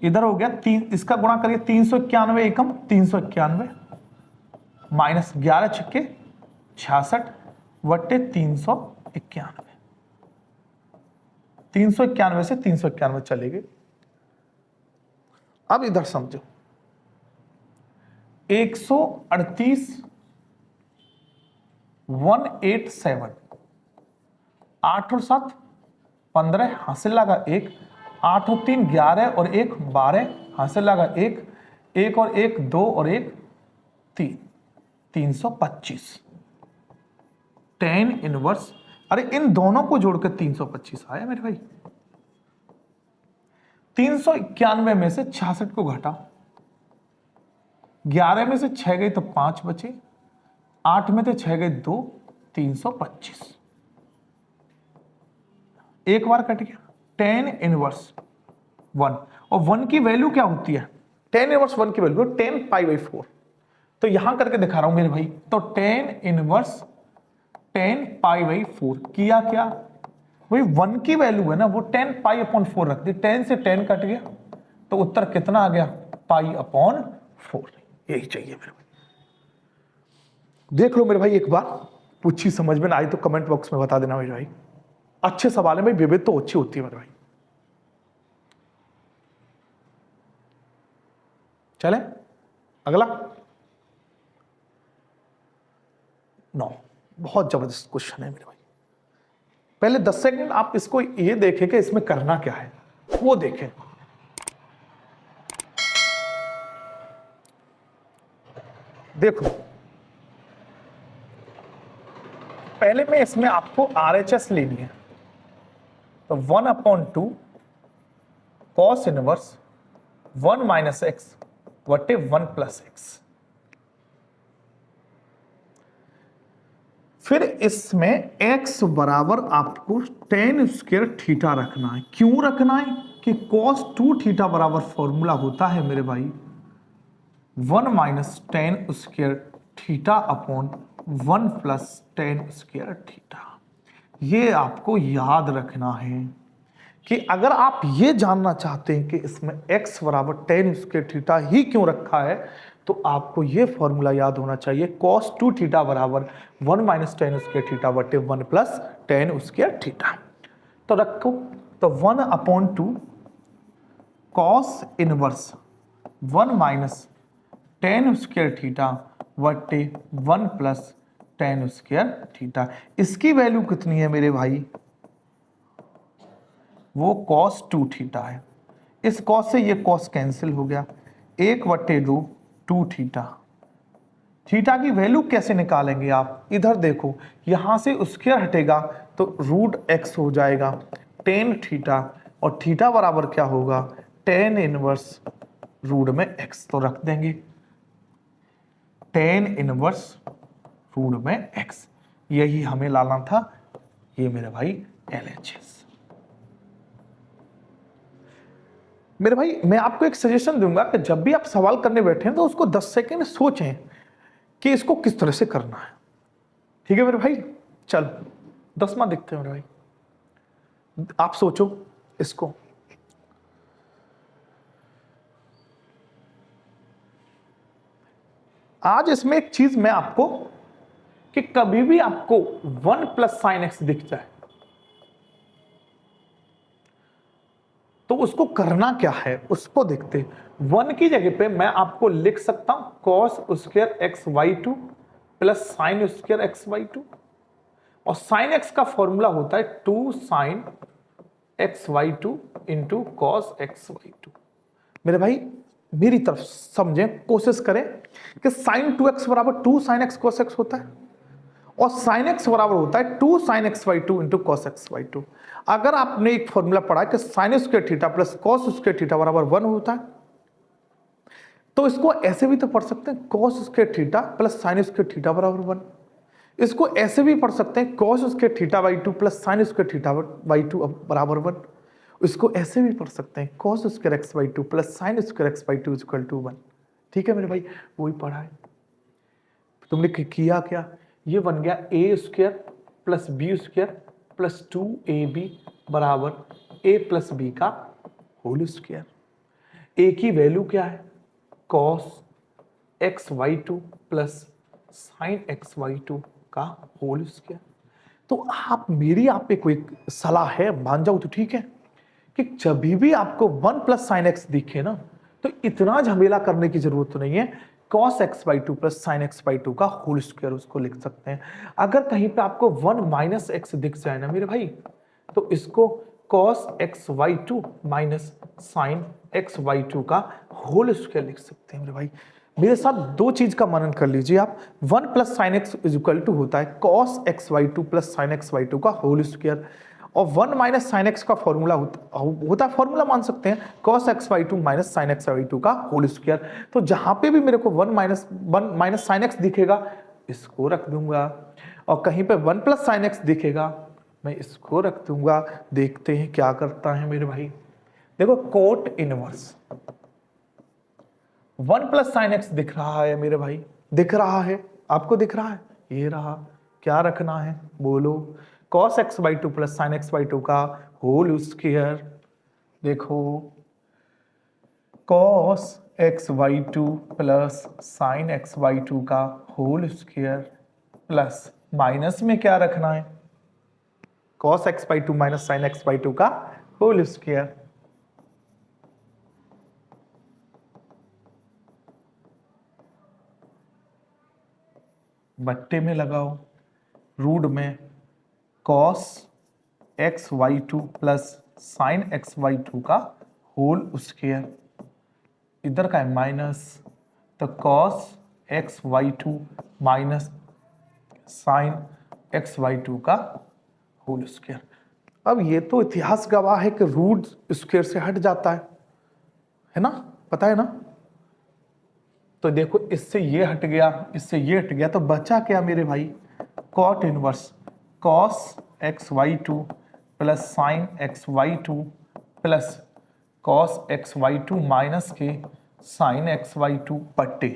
इधर हो गया 3 इसका गुणा करिए 391 एकम 391 माइनस 11 छक्के 66 बट्टे 391 391 से 391 चलेगी। अब इधर समझो 138 187 8 और 7 15 हासिल लगा 1 8 और 3 11 और 1 12 हासिल लगा 1 1 और 1 2 और 1 3 325 tan इनवर्स अरे इन दोनों को जोड़कर 325 आया मेरे भाई 391 में से 66 को घटा 11 में से 6 गई तो 5 बचे 8 में से 6 गई 2 325 एक बार कट गया tan इनवर्स 1 और 1 की वैल्यू क्या होती है tan इनवर्स 1 की वैल्यू 10 π/4 तो यहां करके दिखा रहा हूं मेरे भाई तो tan इनवर्स 10 π/4 किया क्या वही 1 की वैल्यू है ना वो 10 π/4 रख दी 10 से 10 कट गया तो उत्तर कितना आ गया π/4 यही चाहिए मेरे भाई। देख लो मेरे भाई एक बार पूछी समझ में ना आई तो कमेंट बॉक्स में बता देना मेरे भाई अच्छे सवाल है भाई विविध तो अच्छी होती है मेरे भाई। चले अगला 9 बहुत जबरदस्त क्वेश्चन है मेरे भाई। पहले 10 सेकंड आप इसको ये देखें कि इसमें करना क्या है वो देखें। देखो पहले में इसमें आपको RHS लेनी है तो 1/2 cos इनवर्स 1 माइनस एक्स बटे 1 प्लस एक्स। फिर इसमें x बराबर आपको tan स्क्वायर थीटा रखना है। क्यों रखना है कि cos 2 थीटा बराबर फॉर्मूला होता है मेरे भाई 1 minus tan square theta upon 1 plus tan square theta. ये आपको याद रखना है कि अगर आप ये जानना चाहते हैं कि इसमें x बराबर tan स्क्वायर थीटा ही क्यों रखा है तो आपको ये फॉर्मूला याद होना चाहिए cos 2 थीटा बराबर 1 माइनस tan स्क्वायर थीटा बटे 1 प्लस tan स्क्वायर थीटा। तो रखो तो 1/2 cos inverse 1 minus tan square theta बटे 1 प्लस tan स्क्वायर थीटा। इसकी वैल्यू कितनी है मेरे भाई वो cos 2 थीटा है। इस cos से ये cos कैंसिल हो गया 1/2 2 थीटा। थीटा की वैल्यू कैसे निकालेंगे आप इधर देखो यहां से स्क्वायर हटेगा तो √x हो जाएगा tan थीटा और थीटा बराबर क्या होगा tan इनवर्स रूट में x तो रख देंगे tan इनवर्स रूट में x यही हमें लाना था ये मेरे भाई LHS। मेरे भाई मैं आपको एक सजेशन दूंगा कि जब भी आप सवाल करने बैठे तो उसको 10 सेकंड सोचें कि इसको किस तरह से करना है। ठीक है मेरे भाई, चलो 10वां देखते हैं मेरे भाई, आप सोचो इसको। आज इसमें एक चीज मैं आपको, कि कभी भी आपको 1 प्लस साइन एक्स दिख जाए तो उसको करना क्या है उसको देखते हैं। 1 की जगह पे मैं आपको लिख सकता हूं cos square x Y two plus sine square x Y two, और साइन एक्स का फॉर्मूला होता है 2 sine x Y two into cos x Y two. मेरे भाई मेरी तरफ समझें, कोशिश करें कि साइन 2x बराबर 2 साइन एक्स कॉस एक्स होता है, और साइन एक्स बराबर होता है 2 sine x Y two into cos x Y two. अगर आपने एक फॉर्मूला पढ़ा कि sine square theta plus cos square theta बराबर 1 होता है, तो इसको ऐसे भी तो पढ़ सकते हैं cos square theta plus sine square theta बराबर 1। इसको ऐसे भी पढ़ सकते हैं cos square theta by two plus sine square theta by two बराबर 1। इसको ऐसे भी पढ़ सकते हैं cos square x by two plus sine square x by two equal to 1। ठीक है मेरे भाई, वही पढ़ा है तुमने। किया क्या, ये बन गया a square plus b square plus 2ab बराबर a प्लस बी का होल स्क्वायर। ए की वैल्यू क्या है, cos x Y two plus sine x Y two का होल स्क्वायर। तो आप मेरी आप पे कोई सलाह है, मान जाओ तो ठीक है, कि जब भी आपको 1 प्लस साइन एक्स दिखे ना तो इतना झमेला करने की जरूरत तो नहीं है, cos x by two plus sine x by two का होल स्क्वायर उसको लिख सकते हैं। अगर कहीं पे आपको 1 माइनस एक्स दिख जाए ना मेरे भाई, तो इसको cos x by two minus sine x Y two का होल स्क्वायर लिख सकते हैं मेरे भाई। मेरे साथ दो चीज का मनन कर लीजिए आप, 1 plus sine x is equal to होता है cos x by two plus sine x Y two का होल स्क्वायर, और 1 माइनस साइन एक्स का फॉर्मूला होता है फॉर्मूला मान सकते हैं cos x by two minus sine x by two का होल स्क्वायर। तो जहां पे भी मेरे को 1 माइनस साइन एक्स दिखेगा इसको रख दूंगा, और कहीं पे 1 प्लस साइन एक्स दिखेगा मैं इसको रख दूंगा। देखते हैं क्या करता है मेरे भाई। देखो cot inverse 1 plus sine x दिख रहा है मेरे भाई, दिख रहा है, आपको दिख रहा है, ये रहा। क्या रखना है बोलो, cos x by two plus sine x by two का होल स्क्वायर। देखो cos x by two plus sine x by two का होल स्क्वायर प्लस माइनस में क्या रखना है, cos x by two minus sine x by two का whole square. बट्टे में लगाओ, रूट में cos x by two plus sine x Y two का होल स्क्वायर, इधर का है माइनस, तो cos x by two minus sine x Y two का होल स्क्वायर। अब ये तो इतिहास गवाह है कि रूट स्क्वायर से हट जाता है ना, पता है ना। तो देखो इससे ये हट गया, इससे ये हट गया, तो बचा क्या मेरे भाई, cot inverse cos x by two plus sine x Y two plus cos x by two minus के साइन एक्स वाई टू बट्टे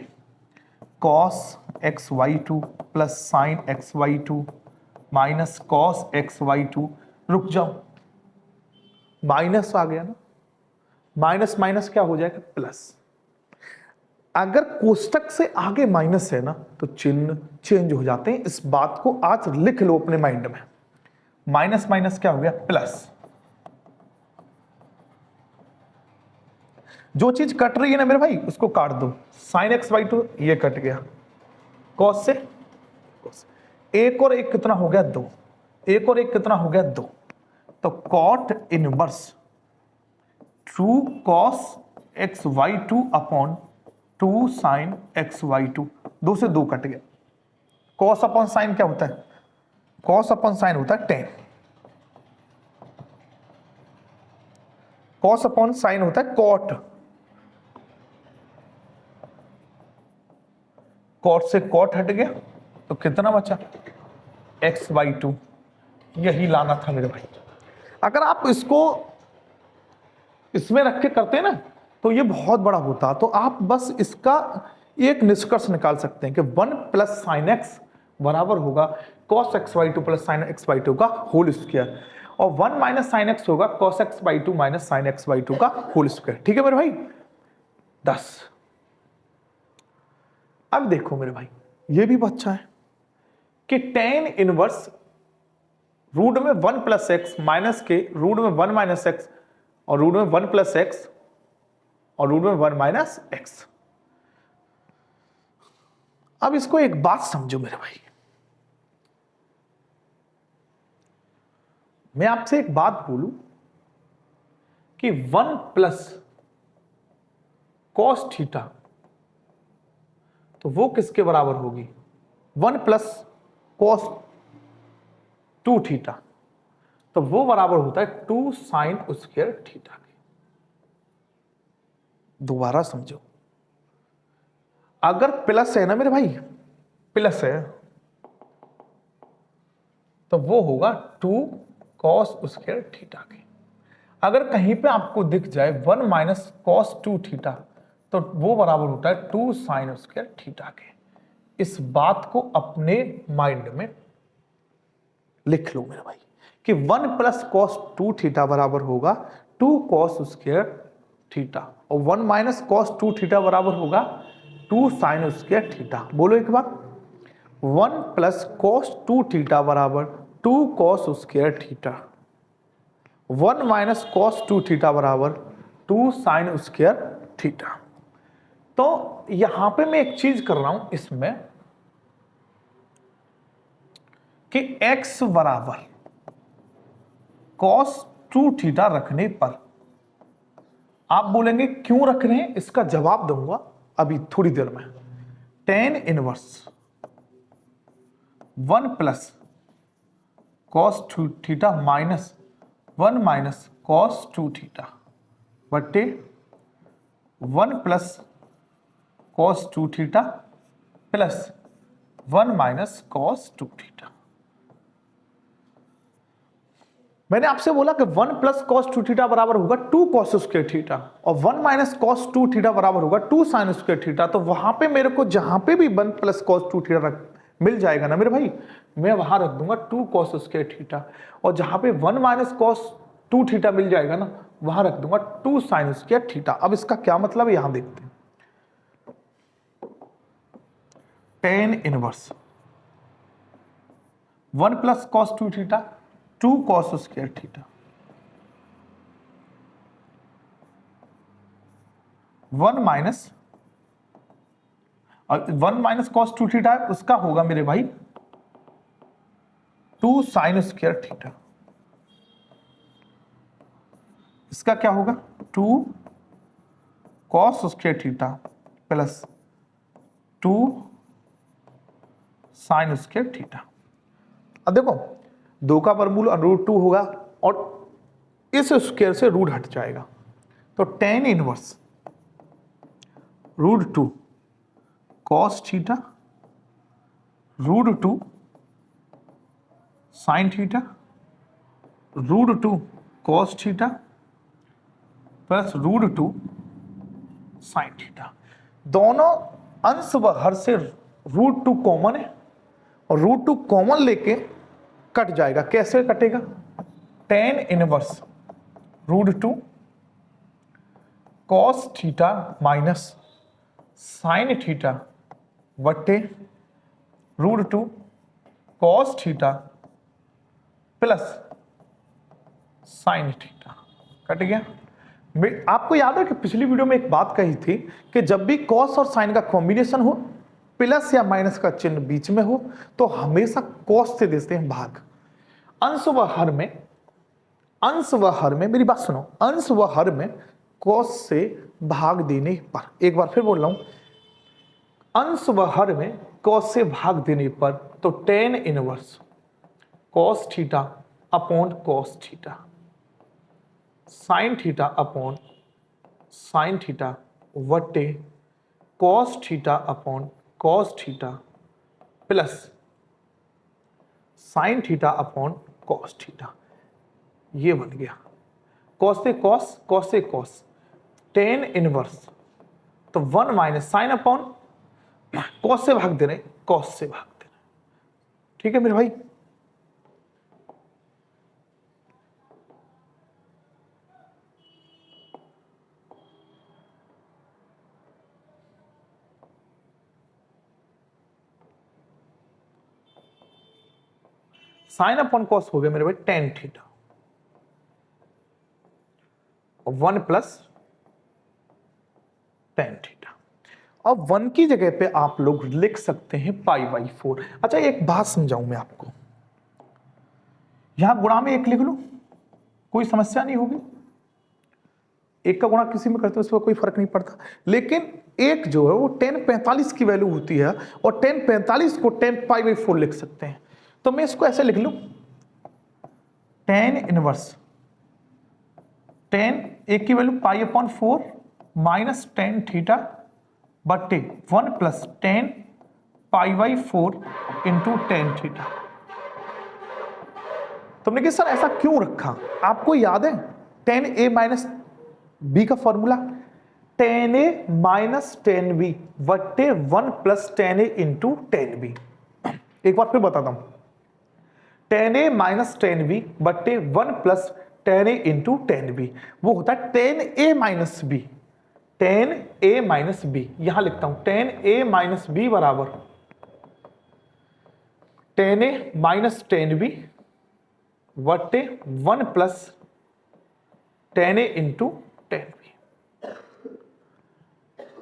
cos x by two plus sine x Y two minus cos x by two. रुक जाओ, minus आ गया ना, minus minus क्या हो जाएगा plus. अगर कोष्टक से आगे माइनस है ना तो चिन्ह चेंज हो जाते हैं, इस बात को आज लिख लो अपने माइंड में। माइनस माइनस क्या हो गया प्लस, जो चीज कट रही है ना मेरे भाई उसको काट दो, साइन एक्स बाई टू ये कट गया, कॉस से एक और एक कितना हो गया दो, एक और एक कितना हो गया दो, तो cot inverse two cos x Y two upon 2 sine x Y two, दो से दो कट गया। कॉस अपॉन साइन क्या होता है, कॉस अपॉन साइन होता है टेन, कॉस अपॉन साइन होता है कॉट, कॉट से कॉट हट गया तो कितना बचा एक्स बाई टू, यही लाना था मेरे भाई। अगर आप इसको इसमें रख के करते हैं ना तो ये बहुत बड़ा होता। तो आप बस इसका एक निष्कर्ष निकाल सकते हैं कि 1 प्लस साइन एक्स बराबर होगा cos x by two plus sine x by two का होल स्क्वायर, और 1 माइनस साइन एक्स होगा cos x by two minus sine x by two का होल स्क्वायर। ठीक है मेरे भाई 10। अब देखो मेरे भाई ये भी बच्चा है कि tan इनवर्स रूट में 1 प्लस एक्स माइनस के रूट में 1 माइनस एक्स और रूट में 1 प्लस एक्स और रूट में 1 माइनस एक्स। अब इसको एक बात समझो मेरे भाई, मैं आपसे एक बात बोलूं कि 1 प्लस कॉस थीटा तो वो किसके बराबर होगी 1 प्लस कॉस 2 थीटा, तो वो बराबर होता है 2 साइन स्क्वायर थीटा के। दोबारा समझो, अगर प्लस है ना मेरे भाई, प्लस है तो वो होगा 2 कॉस स्क्वायर थीटा के। अगर कहीं पे आपको दिख जाए 1 माइनस कॉस 2 थीटा तो वो बराबर होता है 2 साइन स्क्वायर थीटा के। इस बात को अपने माइंड में लिख लो मेरे भाई कि 1 प्लस कॉस 2 थीटा बराबर होगा 2 कॉस स्क्वायर थीटा, और 1 माइनस कॉस 2 थीटा बराबर होगा 2 साइन स्क्वायर थीटा। बोलो एक बार, 1 प्लस कॉस 2 थीटा बराबर 2 cos square theta, 1 minus cos 2 theta बराबर 2 साइन स्क्वायर थीटा। तो यहां पे मैं एक चीज कर रहा हूं इसमें कि x बराबर cos 2 थीटा रखने पर, आप बोलेंगे क्यों रख रहे हैं, इसका जवाब दूंगा अभी थोड़ी देर में। tan inverse 1 plus cos 2 theta minus 1 minus cos 2 theta बट्टे 1 plus cos 2 theta plus 1 minus cos 2 theta. मैंने आपसे बोला कि 1 प्लस कॉस 2 थीटा बराबर होगा 2 कॉस स्क्वायर थीटा, और 1 माइनस कॉस 2 थीटा बराबर होगा 2 साइन स्क्वायर थीटा। तो वहां पे मेरे को जहां पे भी 1 प्लस कॉस 2 थीटा मिल जाएगा ना मेरे भाई, मैं वहां रख दूंगा 2 कॉस स्क्वायर थीटा, और जहां पे 1 माइनस कॉस 2 थीटा मिल जाएगा ना वहां रख दूंगा 2 साइन स्क्वायर थीटा। अब इसका क्या मतलब है यहां देखते हैं। tan inverse 1 plus cos 2 theta 2 cos square theta 1 minus, और 1 माइनस कॉस 2 थीटा उसका होगा मेरे भाई 2 साइन स्क्वायर थीटा। इसका क्या होगा 2 cos square theta plus 2 sign square theta. अब देखो 2 का वर्गमूल √2 होगा और इस स्क्वायर से रूट हट जाएगा, तो tan inverse √2 cos theta √2 sine theta √2 cos theta plus √2 sine theta. दोनों अंश व हर से √2 कॉमन है, और √2 कॉमन लेके कट जाएगा। कैसे कटेगा, tan inverse √2 cos theta minus sine theta बट्टे √2 cos theta plus sine theta. Cut गया। आपको याद है कि पिछली वीडियो में एक बात कही थी कि जब भी कॉस और साइन का कॉम्बिनेशन हो, प्लस या माइनस का चिन्ह बीच में हो, तो हमेशा कॉस से देते हैं भाग। अंश व हर में मेरी बात सुनो, अंश व हर में कॉस से भाग देने पर, एक बार फिर बोल रहा हूं, अंश व हर में कॉस से भाग देने पर, तो tan inverse cos theta upon cos theta sine theta upon sine theta वट्टे cos theta upon cos theta plus sine theta upon cos theta, ये बन गया। कॉस से कॉस, कॉस से कॉस, टेन इनवर्स, तो 1 माइनस साइन अपॉन कॉस से भाग दे रहे, कॉस से भाग दे रहे। ठीक है मेरे भाई, साइन अपॉन कॉस हो गया मेरे भाई टेन थीटा, और 1 प्लस टेन थीटा। अब 1 की जगह पे आप लोग लिख सकते हैं पाई बाई 4। अच्छा एक बात समझाऊं मैं आपको, यहां गुणा में 1 लिख लूं, कोई समस्या नहीं होगी, एक का गुणा किसी में करते हो उसमें कोई फर्क नहीं पड़ता, लेकिन एक जो है वो 1045 की वैल्यू होती है, और 1045 को 10 पाई बाई 4 लिख सकते हैं। तो मैं इसको ऐसे लिख लूं, 10 इनवर्स 10, एक की value pi upon 4 minus 10 theta बटे 1 plus 10 pi by 4 into 10 theta. तुमने कि सर ऐसा क्यों रखा, आपको याद है 10a माइनस बी का फॉर्मूला, 10a माइनस 10b बटे 1 प्लस 10a इंटू 10b। एक बार फिर बताता हूं, 10a माइनस 10b बटे 1 प्लस 10a इंटू 10b, वो होता है 10a minus b, 10a minus b। यहां लिखता हूं 10a माइनस b बराबर 10a माइनस 10b बटे 1 plus 10a into 10b।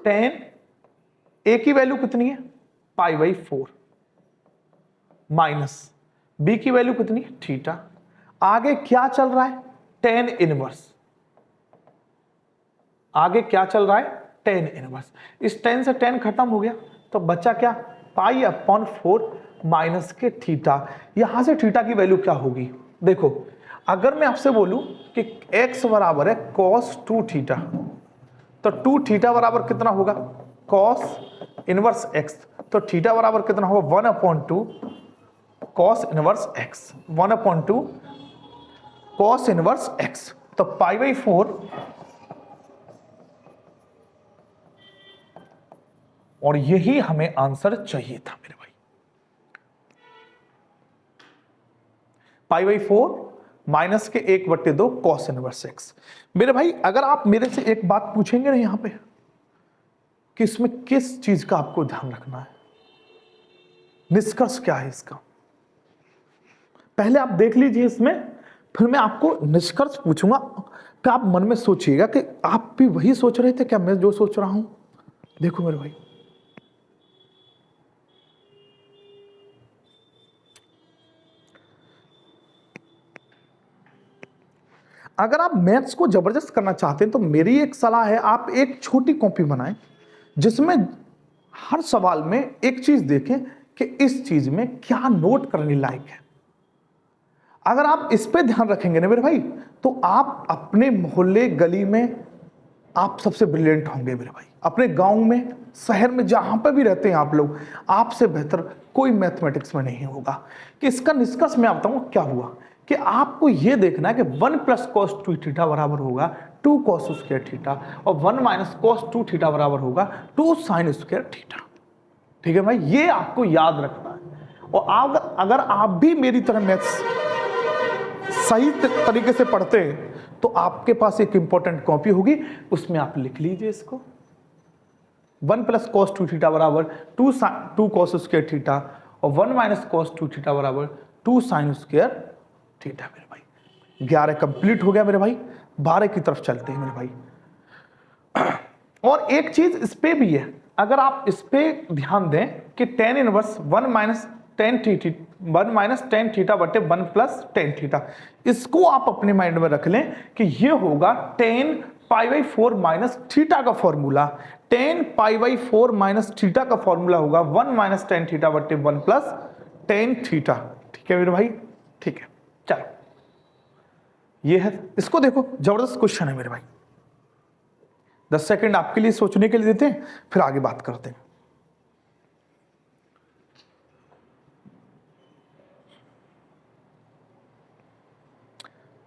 10 a की वैल्यू कितनी है पाई बाई 4 माइनस b की वैल्यू कितनी है थीटा, आगे क्या चल रहा है 10 इनवर्स, आगे क्या चल रहा है 10 इनवर्स, इस 10 से 10 खत्म हो गया तो बचा क्या पाई अपॉन 4 माइनस के थीटा। यहां से थीटा की वैल्यू क्या होगी, देखो अगर मैं आपसे बोलूं कि x बराबर है cos 2 थीटा, तो 2 थीटा बराबर कितना होगा cos इनवर्स x, तो थीटा बराबर कितना होगा 1/2 cos inverse x, 1/2 cos inverse x, तो पाई बाई 4 और यही हमें आंसर चाहिए था मेरे भाई, पाई बाई 4 माइनस के 1/2 cos इनवर्स x। मेरे भाई अगर आप मेरे से एक बात पूछेंगे ना यहां पे कि इसमें किस चीज का आपको ध्यान रखना है, निष्कर्ष क्या है इसका, पहले आप देख लीजिए इसमें, फिर मैं आपको निष्कर्ष पूछूंगा, कि आप मन में सोचिएगा कि आप भी वही सोच रहे थे क्या मैं जो सोच रहा हूं। देखो मेरे भाई, अगर आप मैथ्स को जबरदस्त करना चाहते हैं तो मेरी एक सलाह है, आप एक छोटी कॉपी बनाएं जिसमें हर सवाल में एक चीज देखें कि इस चीज में क्या नोट करने लायक है। अगर आप इस पे ध्यान रखेंगे ना मेरे भाई, तो आप अपने मोहल्ले गली में आप सबसे ब्रिलियंट होंगे मेरे भाई, अपने गांव में शहर में जहां पर भी रहते हैं आप लोग, आपसे बेहतर कोई मैथमेटिक्स में नहीं होगा। कि इसका निष्कर्ष मैं बताऊं क्या हुआ, कि आपको यह देखना है कि 1 प्लस cos 2 थीटा बराबर होगा 2 cos स्क्वायर थीटा, और 1 माइनस cos 2 थीटा बराबर होगा 2 sin स्क्वायर थीटा। ठीक है भाई, ये आपको याद रखना है। और अगर आप भी मेरी तरह मैथ्स सही तरीके से पढ़ते हैं तो आपके पास एक इंपॉर्टेंट कॉपी होगी, उसमें आप लिख लीजिए इसको, 1 प्लस cos 2 थीटा बराबर 2 cos स्क्वायर थीटा, और 1 माइनस cos 2 थीटा बराबर 2 sin स्क्वायर थीटा। मेरे भाई 11 कंप्लीट हो गया मेरे भाई, 12 की तरफ चलते हैं मेरे भाई। और एक चीज इस पे भी है, अगर आप इस पे ध्यान दें कि tan इनवर्स 1 माइनस 10 थीटा बटे 1 प्लस 10 थीटा, इसको आप अपने माइंड में रख लें कि ये होगा 10 पाई बाई 4 माइनस थीटा का formula, 10 pi by 4 minus theta का फॉर्मूला होगा 1 माइनस 10 थीटा बटे 1 प्लस 10 थीटा। ठीक है मेरे भाई, ठीक है, चलो ये है, इसको देखो जबरदस्त क्वेश्चन है मेरे भाई, 10 सेकंड आपके लिए सोचने के लिए देते हैं, फिर आगे बात करते हैं।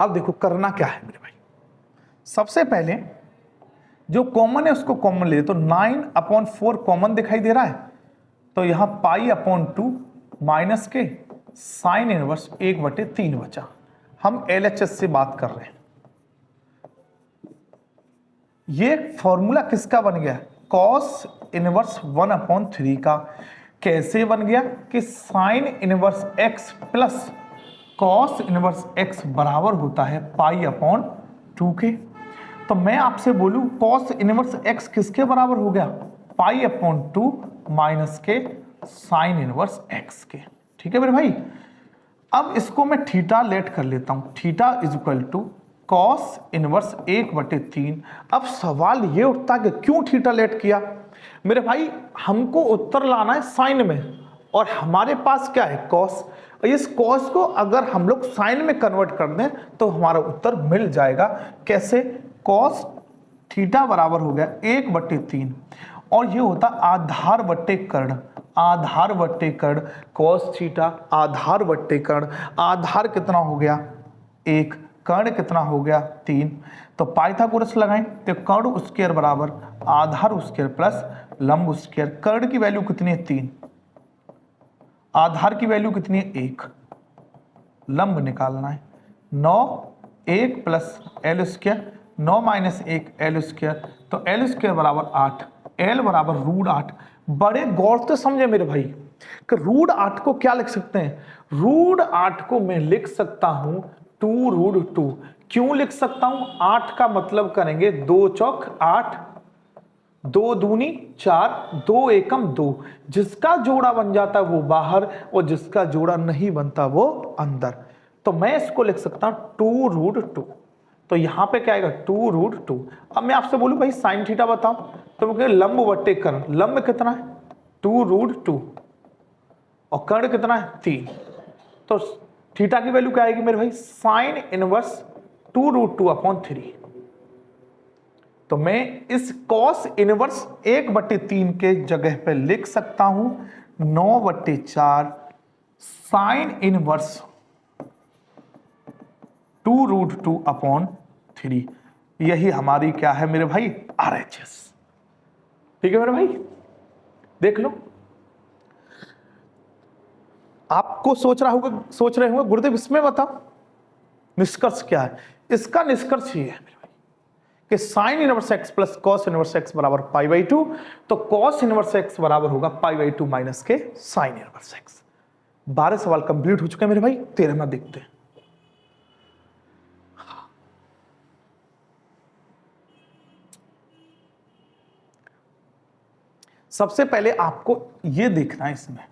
अब देखो करना क्या है मेरे भाई, सबसे पहले जो कॉमन है उसको कॉमन ले, तो 9/4 कॉमन दिखाई दे रहा है, तो यहां π/2 माइनस के साइन इनवर्स 1/3 बचा। हम LHS से बात कर रहे हैं। ये फॉर्मूला किसका बन गया? कॉस इनवर्स 1/3 का। कैसे बन गया कि sine inverse x plus cos inverse x बराबर होता है π/2 के। तो मैं आपसे बोलूं कॉस इनवर्स x किसके बराबर हो गया? π/2 माइनस के साइन इनवर्स x के। ठीक है मेरे भाई। अब इसको मैं थीटा लेट कर लेता हूं, theta is equal to cos inverse 1/3। अब सवाल ये उठता है कि क्यों थीटा लेट किया? मेरे भाई हमको उत्तर लाना है साइन में, और हमारे पास क्या है? कॉस। इस कॉस को अगर हम लोग साइन में कन्वर्ट कर दें तो हमारा उत्तर मिल जाएगा। कैसे? कॉस थीटा बराबर हो गया 1/3, और ये होता आधार बट्टे कर्ण, आधार बट्टे कर्ण कॉस थीटा, आधार बट्टे कर्ण। आधार कितना हो गया? 1, कर्ण कितना हो गया? 3। तो पाइथागोरस लगाएं तो कर्ण स्क्वायर बराबर आधार स्क्वायर प्लस लंब स्क्वायर। कर्ण की वैल्यू कितनी है? 3। आधार की वैल्यू कितनी है? 1। लंब निकालना है 9, 1 plus L square, 9 minus 1 L square, तो एल स्क्वायर बराबर 8, एल बराबर √8। बड़े गौर से समझे मेरे भाई कि √8 को क्या लिख सकते हैं? √8 को मैं लिख सकता हूं 2√2। क्यों लिख सकता हूं? 8 का मतलब करेंगे 2 चौक 8, 2 दूनी 4, 2 एकम 2। जिसका जोड़ा बन जाता है वो बाहर, और जिसका जोड़ा नहीं बनता वो अंदर। तो मैं इसको लिख सकता हूं 2√2। तो यहां पे क्या आएगा? 2√2। अब मैं आपसे बोलूं भाई साइन थीटा बताओ, तो वो लंब बट्टे कर्ण, लंब कितना है? 2√2, और कर्ण कितना है? 3। तो थीटा की वैल्यू क्या आएगी मेरे भाई? Sine inverse 2√2/3। तो मैं इस कॉस इनवर्स 1/3 के जगह पे लिख सकता हूं 9/4 साइन इनवर्स 2√2/3। यही हमारी क्या है मेरे भाई? RHS। ठीक है मेरे भाई, देख लो। आपको सोच रहे होंगे गुरुदेव इसमें बताओ निष्कर्ष क्या है? इसका निष्कर्ष ये है मेरे भाई कि sine inverse x plus cos inverse x बराबर π/2। तो कॉस इनवर्स x बराबर होगा π/2 माइनस के साइन इनवर्स x। 12 सवाल कंप्लीट हो चुके हैं मेरे भाई। 13वां देखते हैं। सबसे पहले आपको यह देखना है इसमें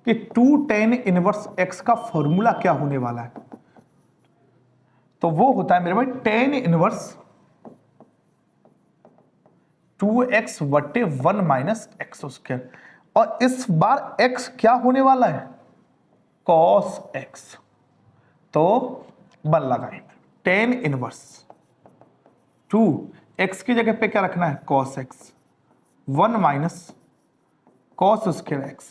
कि 2 tan इनवर्स x का फॉर्मूला क्या होने वाला है। तो वो होता है मेरे भाई tan inverse 2x/1 minus x square, और इस बार x क्या होने वाला है? cos x। तो बल लगाएं tan इनवर्स 2 x की जगह पे क्या रखना है? cos x 1 minus cos square x,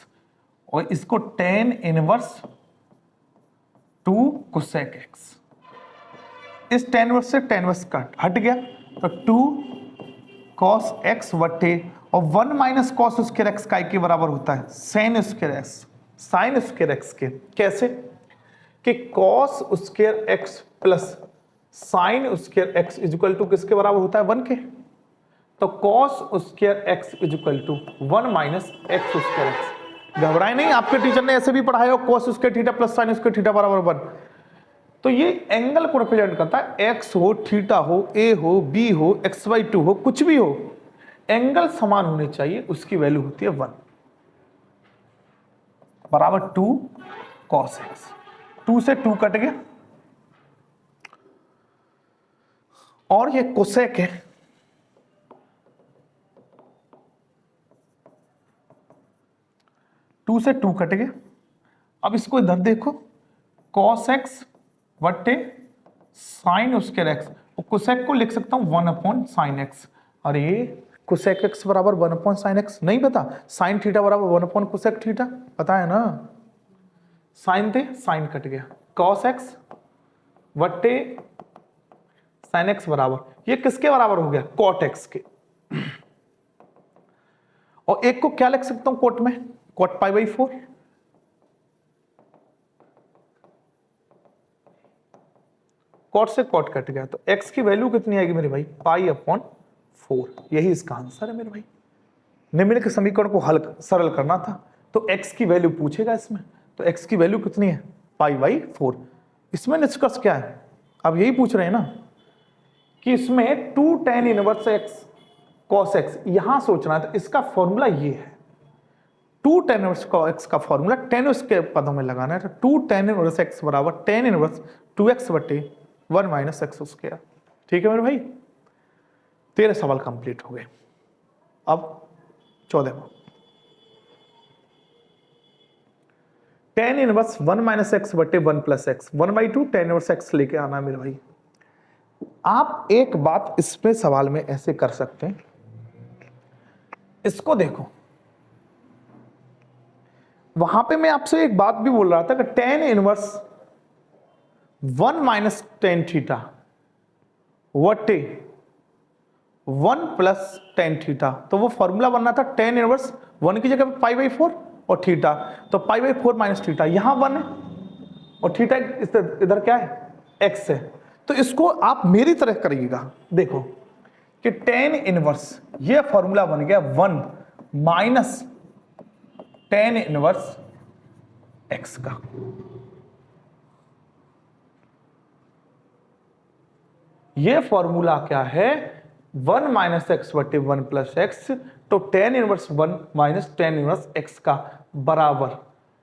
और इसको tan इनवर्स 2 cosec x। इस tan इनवर्स से tan इनवर्स हट गया, तो 2 cos x बटे और 1 माइनस cos स्क्वायर x काय के बराबर होता है? sin square x, sin square x के। कैसे? कि cos square x plus sin square x is equal to किसके बराबर होता है? 1 के। तो cos square x is equal to 1 minus x square x। घबराए नहीं, आपके टीचर ने ऐसे भी पढ़ाया हो cos square theta plus sin square theta बराबर 1। तो ये एंगल को रिप्रेजेंट करता है, x हो, थीटा हो, a हो, b हो, x/2 हो, कुछ भी हो, एंगल समान होने चाहिए, उसकी वैल्यू होती है 1 बराबर 2 cos x। 2 से 2 कट गया, और ये कोसेक है, टू से 2 कट गया। अब इसको इधर देखो, cos x बटे साइन स्क्वायर x, और कोसेक को लिख सकता हूं 1/sin x। अरे कोसेक x बराबर 1/sin x नहीं पता? साइन थीटा बराबर 1/कोसेक थीटा पता है ना? साइन थे, साइन कट गया, cos x बटे sin x बराबर ये किसके बराबर हो गया? कॉट एक्स के। और एक को क्या लिख सकता हूं कॉट में? Cot pi by 4। कॉट से कॉट कट गया, तो x की वैल्यू कितनी आएगी मेरे भाई? Pi upon 4। यही इसका आंसर है मेरे भाई। निम्नलिखित समीकरण को हल सरल करना था, तो x की वैल्यू पूछेगा इसमें, तो x की वैल्यू कितनी है? पाई बाई 4। इसमें निष्कर्ष क्या है? अब यही पूछ रहे हैं ना कि इसमें 2 tan inverse x cos x, यहां सोचना है, तो इसका फॉर्मूला ये है। 2 tan इनवर्स x का फॉर्मूला tan उसके पदों में लगाना है, तो 2 tan इनवर्स x बराबर tan इनवर्स 2x बटे 1 माइनस एक्स स्क्वायर। ठीक है मेरे भाई, 13 सवाल कंप्लीट हो गए। अब 14वां, tan इनवर्स 1 माइनस एक्स बटे 1 plus x, 1/2 tan inverse x लेके आना है मेरे भाई। आप एक बात इस पे सवाल में ऐसे कर सकते हैं, इसको देखो, वहां पे मैं आपसे एक बात भी बोल रहा था कि tan inverse 1 minus tan theta वटे 1 प्लस टेन थीटा, तो वो फॉर्मूला बनना था tan इनवर्स 1 की जगह पाई बाई 4 और थीटा, तो पाई बाई 4 माइनस थीटा, यहां 1 है और थीटा इधर क्या है? x है। तो इसको आप मेरी तरह करिएगा, देखो कि tan इनवर्स, ये फॉर्मूला बन गया 1 माइनस tan इनवर्स x का। ये फॉर्मूला क्या है? 1 माइनस एक्स बटे 1 प्लस एक्स, तो tan inverse 1 minus tan inverse x का बराबर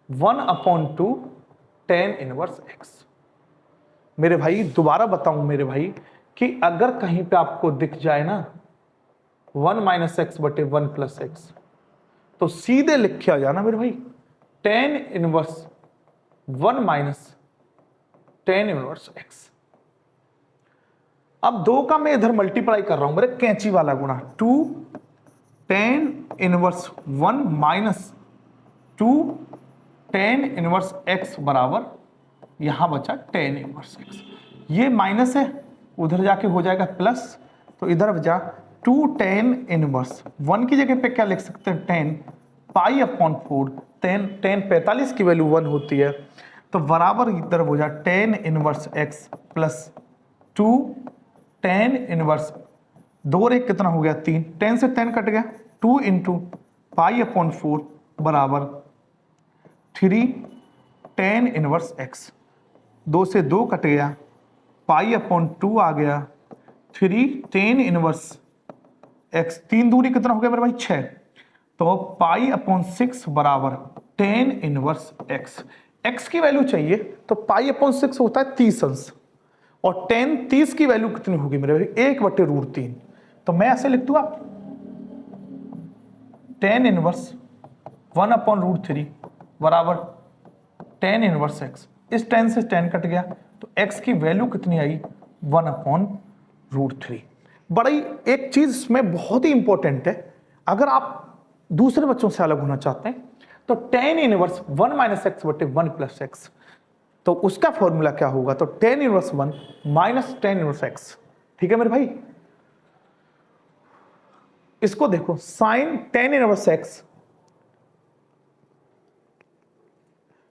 1/2 tan इनवर्स x। मेरे भाई दोबारा बताऊं मेरे भाई कि अगर कहीं पे आपको दिख जाए ना 1 माइनस एक्स बटे 1 प्लस एक्स, तो सीधे लिख आ जाना मेरे भाई tan inverse 1 minus tan inverse x। अब 2 का मैं इधर मल्टीप्लाई कर रहा हूं, मेरे कैंची वाला गुणा, 2 tan inverse 1 minus 2 tan inverse x बराबर, यहां बचा tan इनवर्स x। ये माइनस है, उधर जाके हो जाएगा प्लस, तो इधर बचा 2 tan इनवर्स 1 की जगह पे क्या लिख सकते हैं? tan पाई अपॉन 4। tan 45 की वैल्यू 1 होती है, तो बराबर इधर हो जाए tan inverse x plus 2 tan inverse 2 रे कितना हो गया? 3, 10 से 10 कट गया, 2 इंटू पाई अपॉन 4 बराबर 3 tan इनवर्स x। 2 से 2 कट गया, पाई अपॉन 2 आ गया, 3 tan इनवर्स x, 3 दूनी कितना हो गया मेरे भाई? 6, तो पाई अपॉन 6 बराबर tan इनवर्स x। x की वैल्यू चाहिए तो पाई अपॉन 6 होता है 30 अंश, और tan 30 की वैल्यू कितनी होगी मेरे भाई? 1/√3। तो मैं ऐसे लिख दूंगा tan इनवर्स 1/√3 बराबर tan इनवर्स x। इस tan से tan कट गया, तो x की वैल्यू कितनी आई? 1/√3। बड़ी एक चीज इसमें बहुत ही इंपॉर्टेंट है, अगर आप दूसरे बच्चों से अलग होना चाहते हैं तो tan इनवर्स 1 माइनस एक्स बटे 1 प्लस एक्स, तो उसका फॉर्मूला क्या होगा? तो tan inverse 1 minus tan inverse x। ठीक है मेरे भाई, इसको देखो, साइन tan इनवर्स x।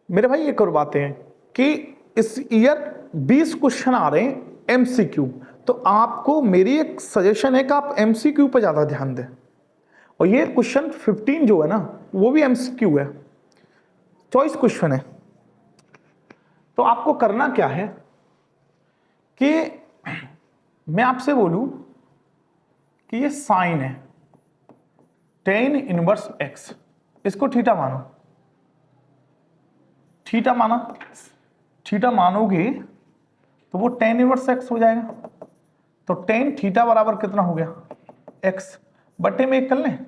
मेरे भाई ये करवाते हैं कि इस ईयर 20 क्वेश्चन आ रहे हैं एमसीक्यू, तो आपको मेरी एक सजेशन है कि आप एमसीक्यू पर ज्यादा ध्यान दें, और ये क्वेश्चन 15 जो है ना वो भी एमसीक्यू है, चॉइस क्वेश्चन है। तो आपको करना क्या है कि मैं आपसे बोलूं कि ये साइन है tan इनवर्स x, इसको थीटा मानो, थीटा माना, थीटा मानोगे तो वो tan इनवर्स x हो जाएगा, तो tan थीटा बराबर कितना हो गया? x बटे में 1 कर लें,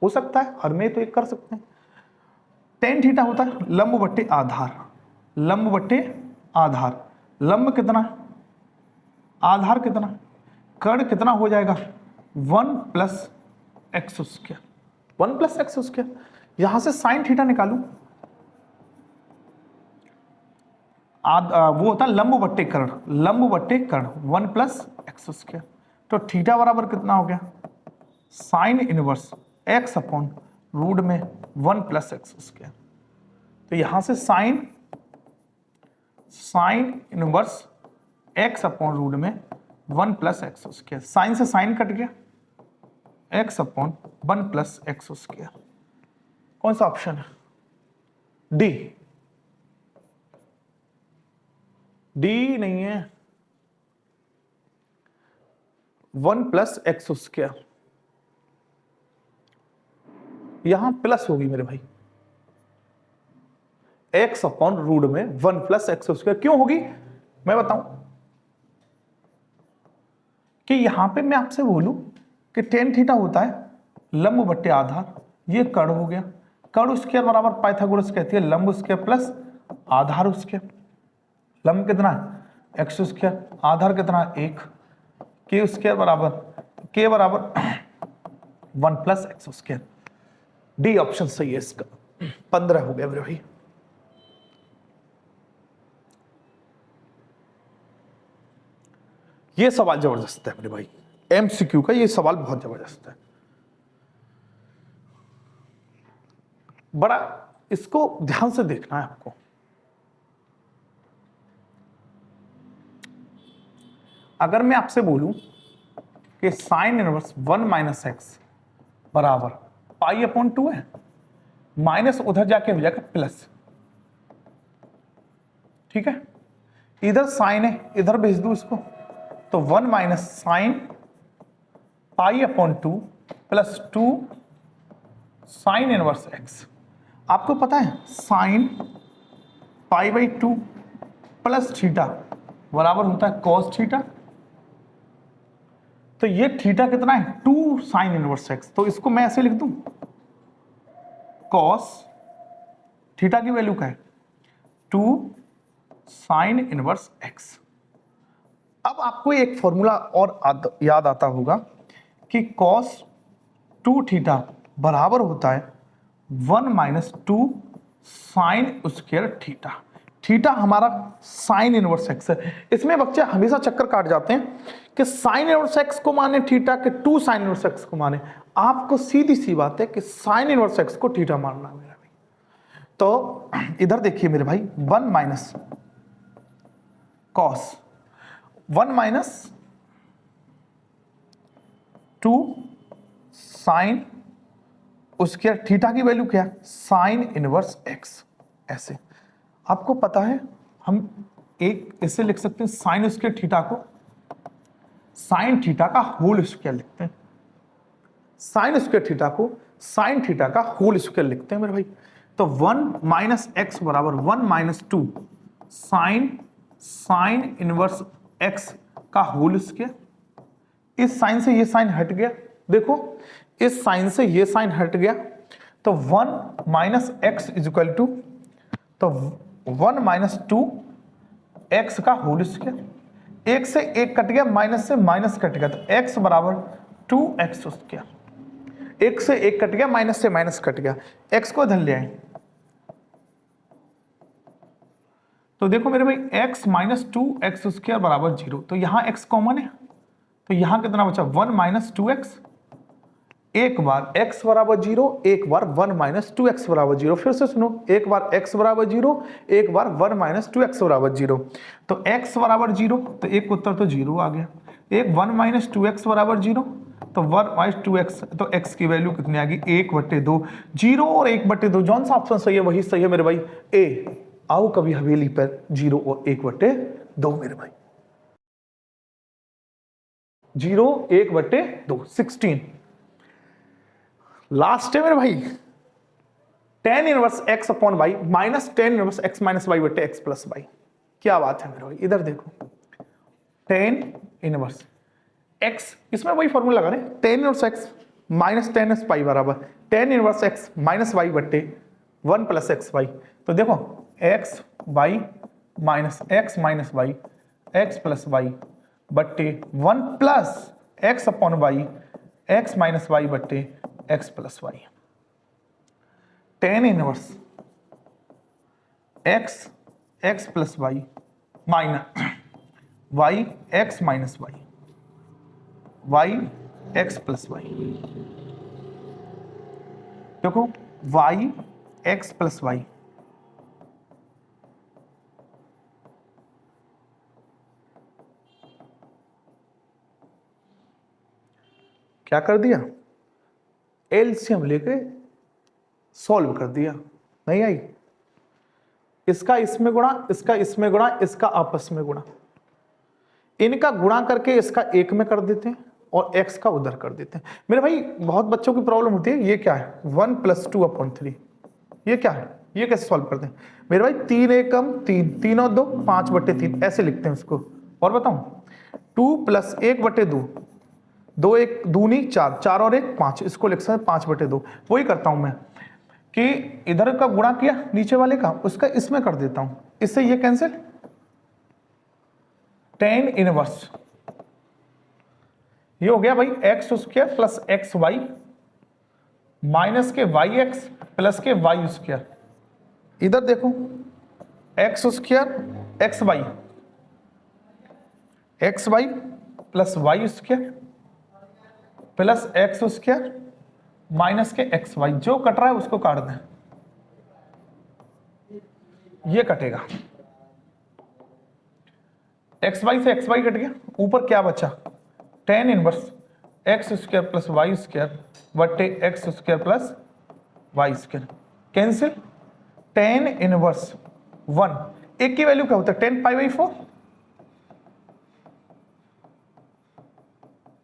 हो सकता है हर में तो 1 कर सकते हैं। tan थीटा होता है लंब बटे आधार, लंब बटे आधार, लंब कितना, आधार कितना, कर्ण कितना हो जाएगा? 1 plus x square, 1 plus x square. यहां से साइन थीटा निकालू, वो होता है लंब बट्टे कर्ण, लंब बट्टे कर्ण 1 प्लस एक्स स्क्वायर, तो थीटा बराबर कितना हो गया, sine inverse x upon root में 1 प्लस एक्स स्क्वायर। तो यहां से sine inverse x upon root में 1 प्लस एक्स स्क्वायर, साइन से साइन कट गया, x upon 1 plus x square. कौन सा ऑप्शन है, डी। डी नहीं है, 1 प्लस एक्स स्क्वायर, यहां प्लस होगी मेरे भाई, एक्स अपॉन रूट में 1 प्लस एक्स स्क्वायर। क्यों होगी मैं बताऊं कि यहां पे मैं आपसे बोलूं कि टेन थीटा होता है लंब बट्टे आधार, ये कर्ण हो गया, कर्ण स्क्वायर बराबर पाइथागोरस कहती है लंब स्क्वायर प्लस आधार स्क्वायर। लंब कितना है एक्स स्क्वायर, आधार कितना है 1, के स्क्वायर बराबर के बराबर 1 plus x square. D option सही है इसका। 15 हो गया मेरे भाई। ये सवाल जबरदस्त है मेरे भाई, एमसीक्यू का ये सवाल बहुत जबरदस्त है, बड़ा इसको ध्यान से देखना है आपको। अगर मैं आपसे बोलूं कि साइन इनवर्स 1 माइनस एक्स बराबर पाई अपॉन 2 है, माइनस उधर जाके हो जाएगा प्लस, ठीक है, इधर साइन है इधर भेज दूं इसको, तो 1 minus sine pi upon 2 plus 2 sign inverse x. आपको पता है sine pi by 2 plus theta बराबर होता है कॉस थीटा, तो ये थीटा कितना है 2 साइन इनवर्स एक्स, तो इसको मैं ऐसे लिख दूं कॉस थीटा की वैल्यू क्या है 2 साइन इनवर्स एक्स। अब आपको एक फॉर्मूला और याद आता होगा कि कॉस 2 थीटा बराबर होता है 1 minus 2 sign square theta. Theta हमारा साइन इनवर्स एक्स है। इसमें बच्चे हमेशा चक्कर काट जाते हैं कि साइन इनवर्स एक्स को माने थीटा के 2 साइन इनवर्स एक्स को माने। आपको सीधी सी बात है कि साइन इनवर्स एक्स को थीटा मानना है मेरा भाई। तो इधर देखिए मेरे भाई 1 माइनस कॉस 1 माइनस 2 साइन उसके थीटा की वैल्यू क्या साइन इनवर्स एक्स। ऐसे आपको पता है हम एक ऐसे लिख सकते हैं साइन स्क्वायर थीटा को साइन थीटा का होल स्क्वायर लिखते हैं, साइन स्क्वायर थीटा को साइन थीटा का होल स्क्वायर लिखते हैं मेरे भाई। तो 1 माइनस एक्स बराबर 1 माइनस 2 साइन इनवर्स एक्स का होल स्क्वायर। इस साइन से ये साइन हट गया, देखो इस साइन से ये साइन हट गया, तो 1 minus x is equal to, तो 1 माइनस 2 एक्स का होल स्क्वायर। एक से एक कट गया, माइनस से माइनस कट गया, तो एक्स बराबर 2 एक्स स्क्वायर। एक से एक कट गया, माइनस से माइनस कट गया, एक्स को इधर ले आए, तो देखो मेरे भाई x माइनस 2 एक्स स्क्वायर बराबर 0। तो यहां x कॉमन है, तो यहां कितना बचा 1 माइनस 2x, एक बार x बराबर 0, एक बार 1 माइनस 2x बराबर 0। फिर से सुनो, एक बार x बराबर 0, एक बार 1 माइनस 2x बराबर 0। तो x बराबर 0, तो एक उत्तर तो 0 आ गया। एक 1 माइनस 2x बराबर 0, तो 1 माइनस 2x, तो x की वैल्यू कितनी आ गई 1/2। 0 और 1/2 जौन सा ऑप्शन सही है वही सही है मेरे भाई, ए। आओ कभी हवेली पर 0 और 1/2 मेरे भाई, 0 1/2 16। लास्ट है मेरे भाई tan inverse x upon y minus tan inverse x minus y बटे x प्लस वाई। क्या बात है मेरे भाई, इधर देखो tan इनवर्स x, इसमें वही फॉर्मूला लगा रहे हैं, tan inverse x minus tan inverse pi बराबर tan inverse x minus y बटे 1 प्लस एक्स वाई। तो देखो x y minus x minus y x plus y बट्टे 1 plus x upon y x minus y बट्टे x plus y. tan inverse x x plus y minus y x minus y. Y x plus y. देखो y x plus y, क्या कर दिया, LCM लेके solve कर दिया, नहीं आई। इसका इसमें गुणा, इसका इसमें गुणा, इसका आपस में गुणा, इनका गुणा करके इसका एक में कर देते हैं और x का उधर कर देते हैं। मेरे भाई बहुत बच्चों की प्रॉब्लम होती है, ये क्या है 1 + 2/3, ये क्या है, ये कैसे सॉल्व करते हैं मेरे भाई, 3 एकम 3, 3 और 2 5/3 ऐसे लिखते हैं इसको। और बताऊं 2 + 1/2, 2 1 दूनी 4, 4 और 1 5, इसको लिख सकते हैं 5/2। वही करता हूं मैं कि इधर का गुणा किया नीचे वाले का, उसका इसमें कर देता हूं, इससे ये कैंसिल, tan इनवर्स ये हो गया भाई x² + xy माइनस के yx प्लस के y²। इधर देखो x² xy plus y² plus x² minus के xy, जो कट रहा है उसको काट दें, ये कटेगा, xy से xy कट गया, ऊपर क्या बचा tan इनवर्स x² + y² बटे x² + y², cancel, tan inverse 1, एक की वैल्यू क्या होता है 10 π/4,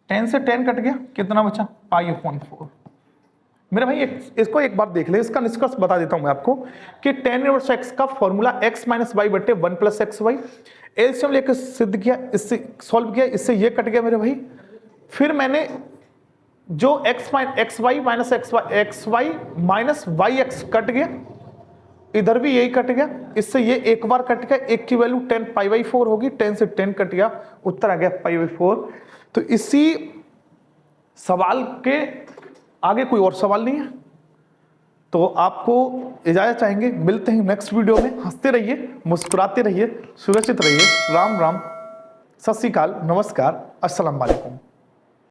10 से 10 कट गया, कितना बचा π/4। मेरे भाई इसको एक बार देख ले, इसका निष्कर्ष बता देता हूं मैं आपको कि tan इनवर्स x का फॉर्मूला x - y बटे 1 + xy, एलसीएम लेकर सिद्ध किया, इससे सॉल्व किया, इससे ये कट गया मेरे भाई। फिर मैंने जो xy minus xy minus yx cut गया, इधर भी यही कट गया, इससे ये एक बार कट गया, एक की वैल्यू 10 π/4 होगी, 10 से 10 कट गया, उत्तर आ गया π/4। तो इसी सवाल के आगे कोई और सवाल नहीं है, तो आपको इजाजत चाहेंगे, मिलते हैं नेक्स्ट वीडियो में। हंसते रहिए, मुस्कुराते रहिए, सुरक्षित रहिए। राम राम, सत श्री अकाल, नमस्कार, अस्सलाम वालेकुम।